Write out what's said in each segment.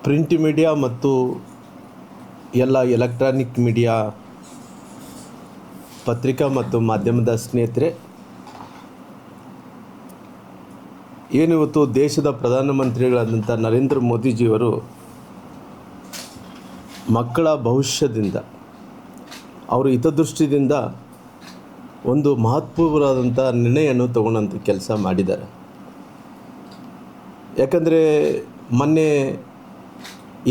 Print media ಮತ್ತು ಎಲ್ಲ electronic media ಪತ್ರಿಕಾ ಮತ್ತು ಮಾಧ್ಯಮದ ಸ್ನೇಹಿತರೆ, ಏನಿವತ್ತು ದೇಶದ ಪ್ರಧಾನಮಂತ್ರಿಗಳಾದಂಥ ನರೇಂದ್ರ ಮೋದಿಜಿಯವರು ಮಕ್ಕಳ ಭವಿಷ್ಯದಿಂದ, ಅವರ ಹಿತದೃಷ್ಟಿಯಿಂದ ಒಂದು ಮಹತ್ವಪೂರ್ಣವಾದಂಥ ನಿರ್ಣಯವನ್ನು ತಗೊಳ್ಳೋಂಥ ಕೆಲಸ ಮಾಡಿದ್ದಾರೆ. ಯಾಕಂದರೆ ಮೊನ್ನೆ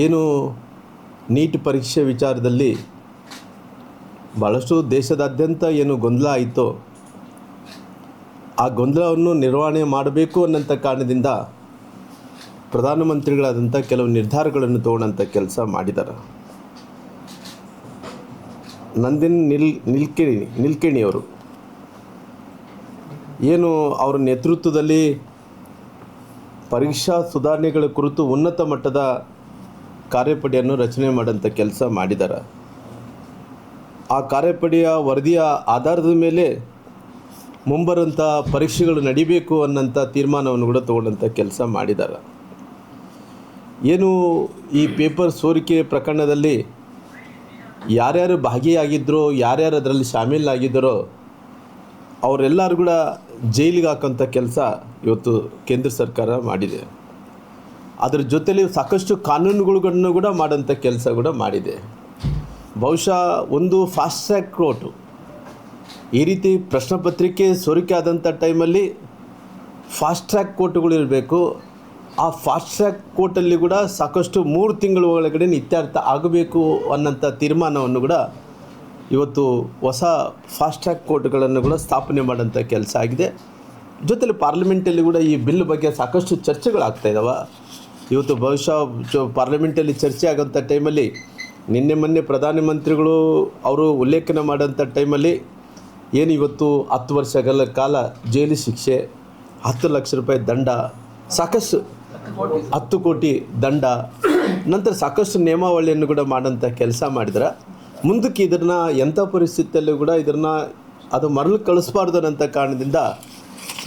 ಏನು ನೀಟ್ ಪರೀಕ್ಷೆ ವಿಚಾರದಲ್ಲಿ ಭಾಳಷ್ಟು ದೇಶದಾದ್ಯಂತ ಏನು ಗೊಂದಲ ಆಯಿತೋ, ಆ ಗೊಂದಲವನ್ನು ನಿರ್ವಹಣೆ ಮಾಡಬೇಕು ಅನ್ನೋಂಥ ಕಾರಣದಿಂದ ಪ್ರಧಾನಮಂತ್ರಿಗಳಾದಂಥ ಕೆಲವು ನಿರ್ಧಾರಗಳನ್ನು ತಗೊಳ್ಳೋಂಥ ಕೆಲಸ ಮಾಡಿದ್ದಾರೆ. ನಂದಿನಿ ನಿಲ್ಕೇಣಿಯವರು ಏನು ಅವರ ನೇತೃತ್ವದಲ್ಲಿ ಪರೀಕ್ಷಾ ಸುಧಾರಣೆಗಳ ಕುರಿತು ಉನ್ನತ ಮಟ್ಟದ ಕಾರ್ಯಪಡೆಯನ್ನು ರಚನೆ ಮಾಡೋಂಥ ಕೆಲಸ ಮಾಡಿದ್ದಾರೆ. ಆ ಕಾರ್ಯಪಡೆಯ ವರದಿಯ ಆಧಾರದ ಮೇಲೆ ಮುಂಬರುವಂಥ ಪರೀಕ್ಷೆಗಳು ನಡಿಬೇಕು ಅನ್ನೋಂಥ ತೀರ್ಮಾನವನ್ನು ಕೂಡ ತಗೊಂಡಂಥ ಕೆಲಸ ಮಾಡಿದ್ದಾರೆ. ಏನು ಈ ಪೇಪರ್ ಸೋರಿಕೆ ಪ್ರಕರಣದಲ್ಲಿ ಯಾರ್ಯಾರು ಭಾಗಿಯಾಗಿದ್ದರೋ, ಯಾರ್ಯಾರು ಅದರಲ್ಲಿ ಶಾಮೀಲಾಗಿದ್ದರೋ ಅವರೆಲ್ಲರೂ ಕೂಡ ಜೈಲಿಗೆ ಹಾಕೋಂಥ ಕೆಲಸ ಇವತ್ತು ಕೇಂದ್ರ ಸರ್ಕಾರ ಮಾಡಿದೆ. ಅದರ ಜೊತೆಲಿ ಸಾಕಷ್ಟು ಕಾನೂನುಗಳನ್ನು ಕೂಡ ಮಾಡೋಂಥ ಕೆಲಸ ಕೂಡ ಮಾಡಿದೆ. ಬಹುಶಃ ಒಂದು ಫಾಸ್ಟ್ ಟ್ರ್ಯಾಕ್ ಕೋರ್ಟು, ಈ ರೀತಿ ಪ್ರಶ್ನೆ ಪತ್ರಿಕೆ ಸೋರಿಕೆ ಆದಂಥ ಟೈಮಲ್ಲಿ ಫಾಸ್ಟ್ ಟ್ರ್ಯಾಕ್ ಕೋರ್ಟುಗಳಿರಬೇಕು. ಆ ಫಾಸ್ಟ್ ಟ್ರ್ಯಾಕ್ ಕೋರ್ಟಲ್ಲಿ ಕೂಡ ಸಾಕಷ್ಟು 3 ತಿಂಗಳ ಒಳಗಡೆ ಇತ್ಯರ್ಥ ಆಗಬೇಕು ಅನ್ನೋಂಥ ತೀರ್ಮಾನವನ್ನು ಕೂಡ ಇವತ್ತು ಹೊಸ ಫಾಸ್ಟ್ ಟ್ರ್ಯಾಕ್ ಕೋರ್ಟ್ಗಳನ್ನು ಕೂಡ ಸ್ಥಾಪನೆ ಮಾಡೋಂಥ ಕೆಲಸ ಆಗಿದೆ. ಜೊತೆಲಿ ಪಾರ್ಲಿಮೆಂಟಲ್ಲಿ ಕೂಡ ಈ ಬಿಲ್ ಬಗ್ಗೆ ಸಾಕಷ್ಟು ಚರ್ಚೆಗಳಾಗ್ತಾಯಿದ್ದಾವೆ. ಇವತ್ತು ಬಹುಶಃ ಪಾರ್ಲಿಮೆಂಟಲ್ಲಿ ಚರ್ಚೆ ಆಗೋಂಥ ಟೈಮಲ್ಲಿ ಮೊನ್ನೆ ಪ್ರಧಾನಮಂತ್ರಿಗಳು ಅವರು ಉಲ್ಲೇಖನ ಮಾಡೋಂಥ ಟೈಮಲ್ಲಿ ಏನು ಇವತ್ತು 10 ವರ್ಷಗಳ ಕಾಲ ಜೈಲು ಶಿಕ್ಷೆ, 10 ಲಕ್ಷ ರೂಪಾಯಿ ದಂಡ, ಸಾಕಷ್ಟು 10 ಕೋಟಿ ದಂಡ, ನಂತರ ಸಾಕಷ್ಟು ನಿಯಮಾವಳಿಯನ್ನು ಕೂಡ ಮಾಡೋಂಥ ಕೆಲಸ ಮಾಡಿದ್ರೆ ಮುಂದಕ್ಕೆ ಇದನ್ನು ಎಂಥ ಪರಿಸ್ಥಿತಿಯಲ್ಲೂ ಕೂಡ ಅದು ಮರಳು ಕಳಿಸ್ಬಾರ್ದು ಅನ್ನೋಂಥ ಕಾರಣದಿಂದ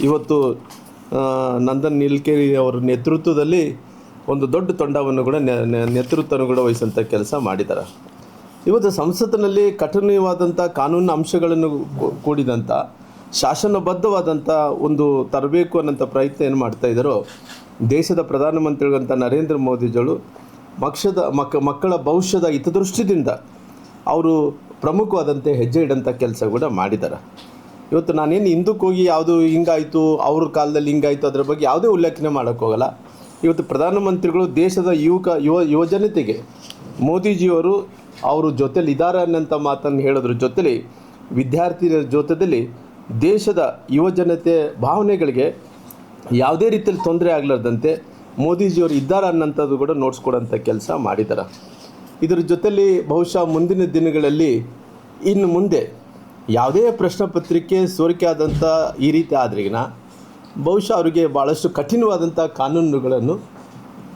ಇವತ್ತು ನಂದನ್ ನಿಲ್ಕೇಣಿ ಅವರ ನೇತೃತ್ವದಲ್ಲಿ ಒಂದು ದೊಡ್ಡ ತಂಡವನ್ನು ಕೂಡ ನೇತೃತ್ವವನ್ನು ಕೂಡ ವಹಿಸೋಂಥ ಕೆಲಸ ಮಾಡಿದ್ದಾರೆ. ಇವತ್ತು ಸಂಸತ್ತಿನಲ್ಲಿ ಕಠಿಣವಾದಂಥ ಕಾನೂನು ಅಂಶಗಳನ್ನು ಕೂಡಿದಂಥ ಶಾಸನಬದ್ಧವಾದಂಥ ಒಂದು ತರಬೇಕು ಅನ್ನೋಂಥ ಪ್ರಯತ್ನ ಏನು ಮಾಡ್ತಾಯಿದ್ದಾರೋ ದೇಶದ ಪ್ರಧಾನಮಂತ್ರಿಗಳಂಥ ನರೇಂದ್ರ ಮೋದಿಜಿಗಳು ಮಕ್ಕಳ ಭವಿಷ್ಯದ ಹಿತದೃಷ್ಟಿದಿಂದ ಅವರು ಪ್ರಮುಖವಾದಂಥ ಹೆಜ್ಜೆ ಇಡೋಂಥ ಕೆಲಸ ಕೂಡ ಮಾಡಿದ್ದಾರೆ. ಇವತ್ತು ನಾನೇನು ಹಿಂದಕ್ಕೆ ಹೋಗಿ ಯಾವುದು ಹಿಂಗಾಯಿತು, ಅವ್ರ ಕಾಲದಲ್ಲಿ ಹಿಂಗಾಯಿತು ಅದರ ಬಗ್ಗೆ ಯಾವುದೇ ಉಲ್ಲೇಖನೆ ಮಾಡೋಕ್ಕೋಗಲ್ಲ. ಇವತ್ತು ಪ್ರಧಾನಮಂತ್ರಿಗಳು ದೇಶದ ಯುವಜನತೆಗೆ ಮೋದಿಜಿಯವರು ಅವರು ಜೊತೆಲಿ ಇದ್ದಾರೆ ಅನ್ನೋಂಥ ಮಾತನ್ನು ಹೇಳೋದ್ರ ಜೊತೆಲಿ ವಿದ್ಯಾರ್ಥಿಗಳ ಜೊತೆಯಲ್ಲಿ ದೇಶದ ಯುವಜನತೆ ಭಾವನೆಗಳಿಗೆ ಯಾವುದೇ ರೀತಿಯಲ್ಲಿ ತೊಂದರೆ ಆಗಲಾರ್ದಂತೆ ಮೋದಿಜಿಯವರು ಇದ್ದಾರೆ ಅನ್ನೋಂಥದ್ದು ಕೂಡ ನೋಡಿಸ್ಕೊಡೋಂಥ ಕೆಲಸ ಮಾಡಿದ್ದಾರೆ. ಇದರ ಜೊತೆಲಿ ಬಹುಶಃ ಮುಂದಿನ ದಿನಗಳಲ್ಲಿ ಇನ್ನು ಮುಂದೆ ಯಾವುದೇ ಪ್ರಶ್ನೆ ಪತ್ರಿಕೆ ಸೋರಿಕೆ ಆದಂಥ ಈ ರೀತಿ ಆದ್ರಿಗಿನ ಬಹುಶಃ ಅವರಿಗೆ ಭಾಳಷ್ಟು ಕಠಿಣವಾದಂಥ ಕಾನೂನುಗಳನ್ನು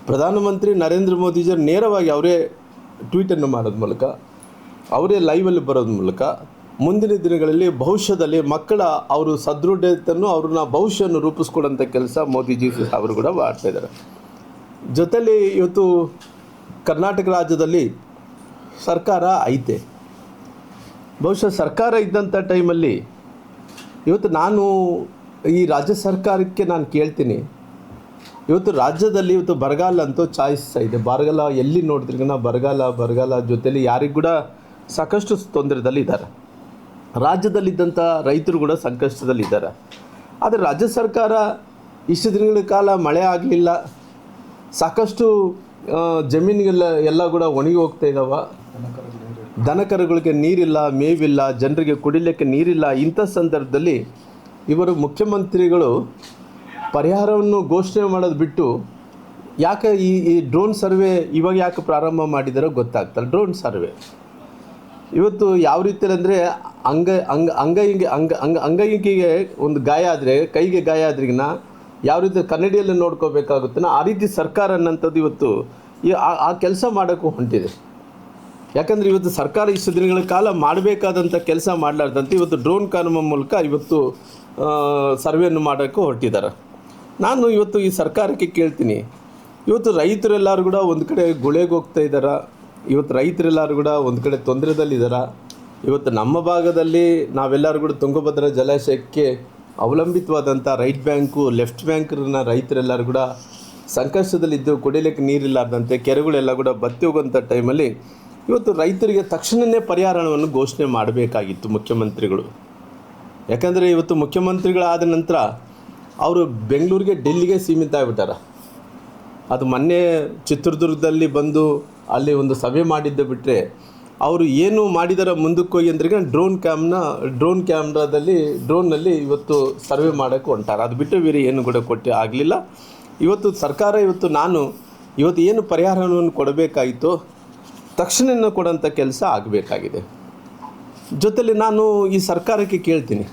ಪ್ರಧಾನಮಂತ್ರಿ ನರೇಂದ್ರ ಮೋದಿಜಿಯವರು ನೇರವಾಗಿ ಅವರೇ ಟ್ವೀಟನ್ನು ಮಾಡೋದ್ರ ಮೂಲಕ, ಅವರೇ ಲೈವಲ್ಲಿ ಬರೋದ್ರ ಮೂಲಕ ಮುಂದಿನ ದಿನಗಳಲ್ಲಿ ಭವಿಷ್ಯದಲ್ಲಿ ಮಕ್ಕಳ ಅವರು ಸದೃಢತೆಯನ್ನು ಅವ್ರನ್ನ ಭವಿಷ್ಯವನ್ನು ರೂಪಿಸ್ಕೊಡೋಂಥ ಕೆಲಸ ಮೋದಿಜಿ ಅವರು ಕೂಡ ಮಾಡ್ತಾಯಿದ್ದಾರೆ. ಜೊತೆಲಿ ಇವತ್ತು ಕರ್ನಾಟಕ ರಾಜ್ಯದಲ್ಲಿ ಸರ್ಕಾರ ಐತೆ. ಬಹುಶಃ ಸರ್ಕಾರ ಇದ್ದಂಥ ಟೈಮಲ್ಲಿ ಇವತ್ತು ನಾನು ಈ ರಾಜ್ಯ ಸರ್ಕಾರಕ್ಕೆ ನಾನು ಕೇಳ್ತೀನಿ, ಇವತ್ತು ರಾಜ್ಯದಲ್ಲಿ ಇವತ್ತು ಬರಗಾಲ ಅಂತೂ ಚಾಯ್ಸ್ ಇದೆ. ಬರಗಾಲ ಎಲ್ಲಿ ನೋಡಿದ್ರಿಗನ ಬರಗಾಲ ಜೊತೆಲಿ ಯಾರಿಗೂ ಕೂಡ ಸಾಕಷ್ಟು ತೊಂದರೆದಲ್ಲಿ ಇದ್ದಾರೆ. ರಾಜ್ಯದಲ್ಲಿದ್ದಂಥ ರೈತರು ಕೂಡ ಸಂಕಷ್ಟದಲ್ಲಿದ್ದಾರೆ. ಆದರೆ ರಾಜ್ಯ ಸರ್ಕಾರ ಇಷ್ಟು ದಿನಗಳ ಕಾಲ ಮಳೆ ಆಗಲಿಲ್ಲ, ಸಾಕಷ್ಟು ಜಮೀನುಗೆಲ್ಲ ಕೂಡ ಒಣಗಿ ಹೋಗ್ತಾ ಇದ್ದಾವೆ, ದನಕರುಗಳಿಗೆ ನೀರಿಲ್ಲ, ಮೇವಿಲ್ಲ, ಜನರಿಗೆ ಕುಡಿಲಿಕ್ಕೆ ನೀರಿಲ್ಲ. ಇಂಥ ಸಂದರ್ಭದಲ್ಲಿ ಇವರು ಮುಖ್ಯಮಂತ್ರಿಗಳು ಪರಿಹಾರವನ್ನು ಘೋಷಣೆ ಮಾಡೋದು ಬಿಟ್ಟು ಯಾಕೆ ಈ ಡ್ರೋನ್ ಸರ್ವೆ ಇವಾಗ ಯಾಕೆ ಪ್ರಾರಂಭ ಮಾಡಿದಾರೋ ಗೊತ್ತಾಗ್ತಲ್ಲ. ಡ್ರೋನ್ ಸರ್ವೆ ಇವತ್ತು ಯಾವ ರೀತಿಯಲ್ಲಿ ಅಂದರೆ ಅಂಗೈಗೆ ಒಂದು ಗಾಯ ಆದರೆ, ಕೈಗೆ ಗಾಯ ಆದ್ರಿಗಿನ ಯಾವ ರೀತಿ ಕನ್ನಡಿಯಲ್ಲಿ ನೋಡ್ಕೋಬೇಕಾಗುತ್ತೋ ಆ ರೀತಿ ಸರ್ಕಾರ ಅನ್ನೋಂಥದ್ದು ಇವತ್ತು ಆ ಕೆಲಸ ಮಾಡೋಕ್ಕೂ ಹೊಂಟಿದೆ. ಯಾಕಂದರೆ ಇವತ್ತು ಸರ್ಕಾರ ಇಷ್ಟು ದಿನಗಳ ಕಾಲ ಮಾಡಬೇಕಾದಂಥ ಕೆಲಸ ಮಾಡಲಾರ್ದಂತೆ ಇವತ್ತು ಡ್ರೋನ್ ಕಾನೂನು ಮೂಲಕ ಇವತ್ತು ಸರ್ವೆಯನ್ನು ಮಾಡೋಕ್ಕೂ ಹೊರಟಿದ್ದಾರೆ. ನಾನು ಇವತ್ತು ಈ ಸರ್ಕಾರಕ್ಕೆ ಕೇಳ್ತೀನಿ, ಇವತ್ತು ರೈತರೆಲ್ಲರೂ ಕೂಡ ಒಂದು ಕಡೆ ಗುಳೆಗೆ ಹೋಗ್ತಾ ಇದ್ದಾರೆ. ಇವತ್ತು ರೈತರೆಲ್ಲರೂ ಕೂಡ ಒಂದು ಕಡೆ ತೊಂದರೆದಲ್ಲಿದ್ದಾರೆ. ಇವತ್ತು ನಮ್ಮ ಭಾಗದಲ್ಲಿ ನಾವೆಲ್ಲರೂ ಕೂಡ ತುಂಗಭದ್ರಾ ಜಲಾಶಯಕ್ಕೆ ಅವಲಂಬಿತವಾದಂಥ ರೈಟ್ ಬ್ಯಾಂಕು ಲೆಫ್ಟ್ ಬ್ಯಾಂಕ್ನ ರೈತರೆಲ್ಲರೂ ಕೂಡ ಸಂಕಷ್ಟದಲ್ಲಿದ್ದು ಕುಡಿಲಿಕ್ಕೆ ನೀರಿಲ್ಲಾರ್ದಂತೆ ಕೆರೆಗಳೆಲ್ಲ ಕೂಡ ಬತ್ತಿ ಹೋಗುವಂಥ ಟೈಮಲ್ಲಿ ಇವತ್ತು ರೈತರಿಗೆ ತಕ್ಷಣವೇ ಪರಿಹಾರವನ್ನು ಘೋಷಣೆ ಮಾಡಬೇಕಾಗಿತ್ತು ಮುಖ್ಯಮಂತ್ರಿಗಳು. ಯಾಕಂದರೆ ಇವತ್ತು ಮುಖ್ಯಮಂತ್ರಿಗಳಾದ ನಂತರ ಅವರು ಬೆಂಗಳೂರಿಗೆ ಡೆಲ್ಲಿಗೆ ಸೀಮಿತ ಆಗಿಬಿಟ್ಟಾರ. ಅದು ಮೊನ್ನೆ ಚಿತ್ರದುರ್ಗದಲ್ಲಿ ಬಂದು ಅಲ್ಲಿ ಒಂದು ಸಭೆ ಮಾಡಿದ್ದೆ ಬಿಟ್ಟರೆ ಅವರು ಏನು ಮಾಡಿದಾರ ಮುಂದಕ್ಕೆ ಹೋಗಿ ಅಂದ್ರೆ ಡ್ರೋನ್ ಕ್ಯಾಮ್ರಾದಲ್ಲಿ ಇವತ್ತು ಸರ್ವೆ ಮಾಡೋಕ್ಕೆ ಹೊಂಟಾರ. ಅದು ಬಿಟ್ಟು ಬೇರೆ ಏನು ಕೂಡ ಕೊಟ್ಟು ಆಗಲಿಲ್ಲ. ಇವತ್ತು ಸರ್ಕಾರ ಇವತ್ತು ಏನು ಪರಿಹಾರವನ್ನು ಕೊಡಬೇಕಾಯಿತೋ ತಕ್ಷಣ ಕೊಡೋಂಥ ಕೆಲಸ ಆಗಬೇಕಾಗಿದೆ. ಜೊತೆಲಿ ನಾನು ಈ ಸರ್ಕಾರಕ್ಕೆ ಕೇಳ್ತೀನಿ,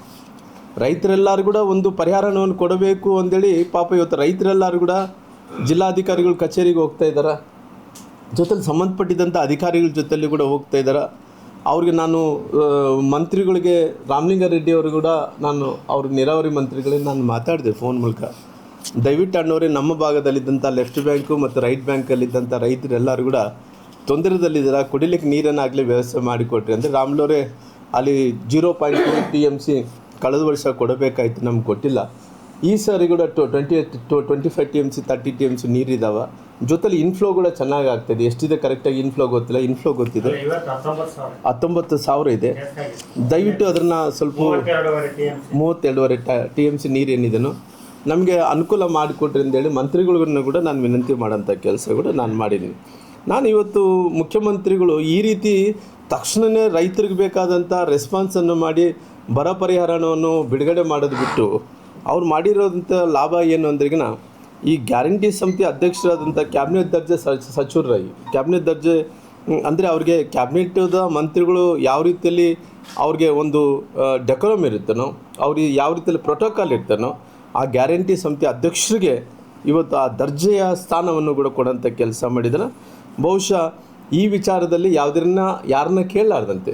ರೈತರೆಲ್ಲರೂ ಕೂಡ ಒಂದು ಪರಿಹಾರವನ್ನು ಕೊಡಬೇಕು ಅಂದೇಳಿ ಪಾಪ ಇವತ್ತು ರೈತರೆಲ್ಲರೂ ಕೂಡ ಜಿಲ್ಲಾಧಿಕಾರಿಗಳು ಕಚೇರಿಗೆ ಹೋಗ್ತಾ ಇದ್ದಾರೆ. ಜೊತೆಲಿ ಸಂಬಂಧಪಟ್ಟಿದ್ದಂಥ ಅಧಿಕಾರಿಗಳ ಜೊತೆಲಿ ಕೂಡ ಹೋಗ್ತಾ ಇದ್ದಾರೆ. ಅವ್ರಿಗೆ ನಾನು ಮಂತ್ರಿಗಳಿಗೆ ರಾಮಲಿಂಗಾರೆಡ್ಡಿ ಅವರು ಕೂಡ ಅವ್ರ ನೀರಾವರಿ ಮಂತ್ರಿಗಳಿಗೆ ನಾನು ಮಾತಾಡಿದೆ ಫೋನ್ ಮೂಲಕ. ದಯವಿಟ್ಟು ಅಣ್ಣವರೇ, ನಮ್ಮ ಭಾಗದಲ್ಲಿದ್ದಂಥ ಲೆಫ್ಟ್ ಬ್ಯಾಂಕು ಮತ್ತು ರೈಟ್ ಬ್ಯಾಂಕಲ್ಲಿದ್ದಂಥ ರೈತರೆಲ್ಲರೂ ಕೂಡ ತೊಂದರೆದಲ್ಲಿದ್ದಾರೆ, ಕುಡಿಲಿಕ್ಕೆ ನೀರನ್ನಾಗಲಿ ವ್ಯವಸ್ಥೆ ಮಾಡಿಕೊಟ್ರಿ ಅಂದರೆ ರಾಮ್ಲವರೇ ಅಲ್ಲಿ 0.2 TMC ಕಳೆದ ವರ್ಷ ಕೊಡಬೇಕಾಯ್ತು, ನಮ್ಗೆ ಕೊಟ್ಟಿಲ್ಲ. ಈ ಸಾರಿ ಕೂಡ 25 TMC 30 TMC ನೀರಿದ್ದಾವೆ. ಜೊತೆಲಿ ಇನ್ಫ್ಲೋ ಕೂಡ ಚೆನ್ನಾಗಿ ಆಗ್ತಾಯಿದೆ. ಎಷ್ಟಿದೆ ಕರೆಕ್ಟಾಗಿ ಇನ್ಫ್ಲೋ ಗೊತ್ತಿಲ್ಲ, ಇನ್ಫ್ಲೋ ಗೊತ್ತಿದೆ 19,000 ಇದೆ. ದಯವಿಟ್ಟು ಅದನ್ನು ಸ್ವಲ್ಪ 32.5 TMC ನೀರೇನಿದೆನೋ ನಮಗೆ ಅನುಕೂಲ ಮಾಡಿಕೊಟ್ರಿ ಅಂತೇಳಿ ಮಂತ್ರಿಗಳಿಗೂ ಕೂಡ ನಾನು ವಿನಂತಿ ಮಾಡೋಂಥ ಕೆಲಸ ಕೂಡ ನಾನು ಮಾಡಿದ್ದೀನಿ. ನಾನು ಇವತ್ತು ಮುಖ್ಯಮಂತ್ರಿಗಳು ಈ ರೀತಿ ತಕ್ಷಣವೇ ರೈತರಿಗೆ ಬೇಕಾದಂಥ ರೆಸ್ಪಾನ್ಸನ್ನು ಮಾಡಿ ಬರ ಪರಿಹಾರವನ್ನು ಬಿಡುಗಡೆ ಮಾಡೋದು ಬಿಟ್ಟು ಅವ್ರು ಮಾಡಿರೋದಂಥ ಲಾಭ ಏನು ಅಂದ್ರಿಗಿನ ಈ ಗ್ಯಾರಂಟಿ ಸಮಿತಿ ಅಧ್ಯಕ್ಷರಾದಂಥ ಕ್ಯಾಬಿನೆಟ್ ದರ್ಜೆ ಸಚಿವರು ಕ್ಯಾಬಿನೆಟ್ ದರ್ಜೆ ಅಂದರೆ ಅವ್ರಿಗೆ ಕ್ಯಾಬಿನೆಟ್ದ ಮಂತ್ರಿಗಳು ಯಾವ ರೀತಿಯಲ್ಲಿ ಅವ್ರಿಗೆ ಒಂದು ಡೆಕೋರಮ್ ಇರುತ್ತನೋ, ಅವ್ರಿಗೆ ಯಾವ ರೀತಿಯಲ್ಲಿ ಪ್ರೋಟೋಕಾಲ್ ಇರ್ತಾನೋ ಆ ಗ್ಯಾರಂಟಿ ಸಮಿತಿ ಅಧ್ಯಕ್ಷರಿಗೆ ಇವತ್ತು ಆ ದರ್ಜೆಯ ಸ್ಥಾನವನ್ನು ಕೂಡ ಕೊಡೋಂಥ ಕೆಲಸ ಮಾಡಿದ್ರೆ ಬಹುಶಃ ಈ ವಿಚಾರದಲ್ಲಿ ಯಾರನ್ನ ಕೇಳಲಾರ್ದಂತೆ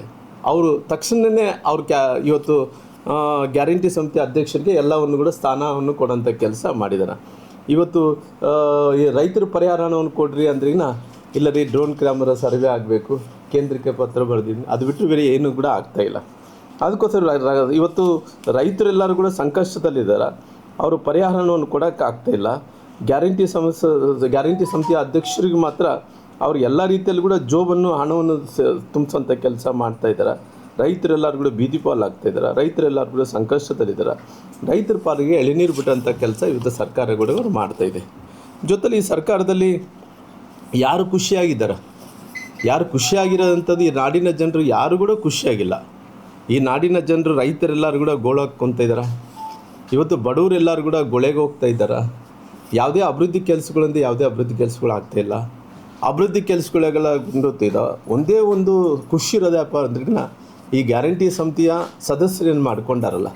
ಅವರು ತಕ್ಷಣವೇ ಇವತ್ತು ಗ್ಯಾರಂಟಿ ಸಮಿತಿ ಅಧ್ಯಕ್ಷರಿಗೆ ಎಲ್ಲವನ್ನು ಕೂಡ ಸ್ಥಾನವನ್ನು ಕೊಡೋಂಥ ಕೆಲಸ ಮಾಡಿದ್ದಾರೆ. ಇವತ್ತು ಈ ರೈತರ ಪರಿಹಾರವನ್ನು ಕೊಡ್ರಿ ಅಂದ್ರಿಗಿನ ಇಲ್ಲ ರೀ ಡ್ರೋನ್ ಕ್ಯಾಮರಾ ಸರ್ವೆ ಆಗಬೇಕು, ಕೇಂದ್ರಕ್ಕೆ ಪತ್ರ ಬರೆದಿದ್ದೀನಿ, ಅದು ಬಿಟ್ಟು ಬೇರೆ ಏನೂ ಕೂಡ ಆಗ್ತಾಯಿಲ್ಲ. ಅದಕ್ಕೋಸ್ಕರ ಇವತ್ತು ರೈತರೆಲ್ಲರೂ ಕೂಡ ಸಂಕಷ್ಟದಲ್ಲಿದ್ದಾರೆ. ಅವರು ಪರಿಹಾರವನ್ನು ಕೊಡೋಕ್ಕೆ ಆಗ್ತಾಯಿಲ್ಲ. ಗ್ಯಾರಂಟಿ ಸಮಿತಿಯ ಅಧ್ಯಕ್ಷರಿಗೆ ಮಾತ್ರ ಅವ್ರು ಎಲ್ಲ ರೀತಿಯಲ್ಲೂ ಕೂಡ ಹಣವನ್ನು ತುಂಬಿಸೋಂಥ ಕೆಲಸ ಮಾಡ್ತಾಯಿದ್ದಾರೆ. ರೈತರೆಲ್ಲರೂ ಕೂಡ ಬೀದಿ ಪಾಲು ಆಗ್ತಾಯಿದ್ದಾರೆ. ರೈತರೆಲ್ಲರೂ ಕೂಡ ಸಂಕಷ್ಟದಲ್ಲಿದ್ದಾರೆ. ರೈತರ ಪಾಲಿಗೆ ಎಳೆನೀರು ಬಿಟ್ಟಂಥ ಕೆಲಸ ಇವತ್ತು ಸರ್ಕಾರ ಕೂಡ ಮಾಡ್ತಾಯಿದೆ. ಜೊತೆಲಿ ಈ ಸರ್ಕಾರದಲ್ಲಿ ಯಾರು ಖುಷಿಯಾಗಿರೋದಂಥದ್ದು ಈ ನಾಡಿನ ಜನರು ಯಾರು ಕೂಡ ಖುಷಿಯಾಗಿಲ್ಲ. ಈ ನಾಡಿನ ಜನರು ರೈತರೆಲ್ಲರೂ ಕೂಡ ಗೋಳಾಕ್ಕೊತಾ ಇದ್ದಾರೆ. ಇವತ್ತು ಬಡವರೆಲ್ಲರೂ ಕೂಡ ಗೊಳೆಗೆ ಹೋಗ್ತಾ ಇದ್ದಾರೆ. ಯಾವುದೇ ಅಭಿವೃದ್ಧಿ ಕೆಲಸಗಳು ಆಗ್ತಾಯಿಲ್ಲ. ಅಭಿವೃದ್ಧಿ ಕೆಲಸಗಳೆಲ್ಲ ಗುಂಡೋಗ್ತಿದ್ದ ಒಂದೇ ಒಂದು ಖುಷಿ ಇರೋದಪ್ಪ ಅಂದ್ರಿಗಿನ ಈ ಗ್ಯಾರಂಟಿ ಸಮಿತಿಯ ಸದಸ್ಯರೇನು ಮಾಡ್ಕೊಂಡಾರಲ್ಲ,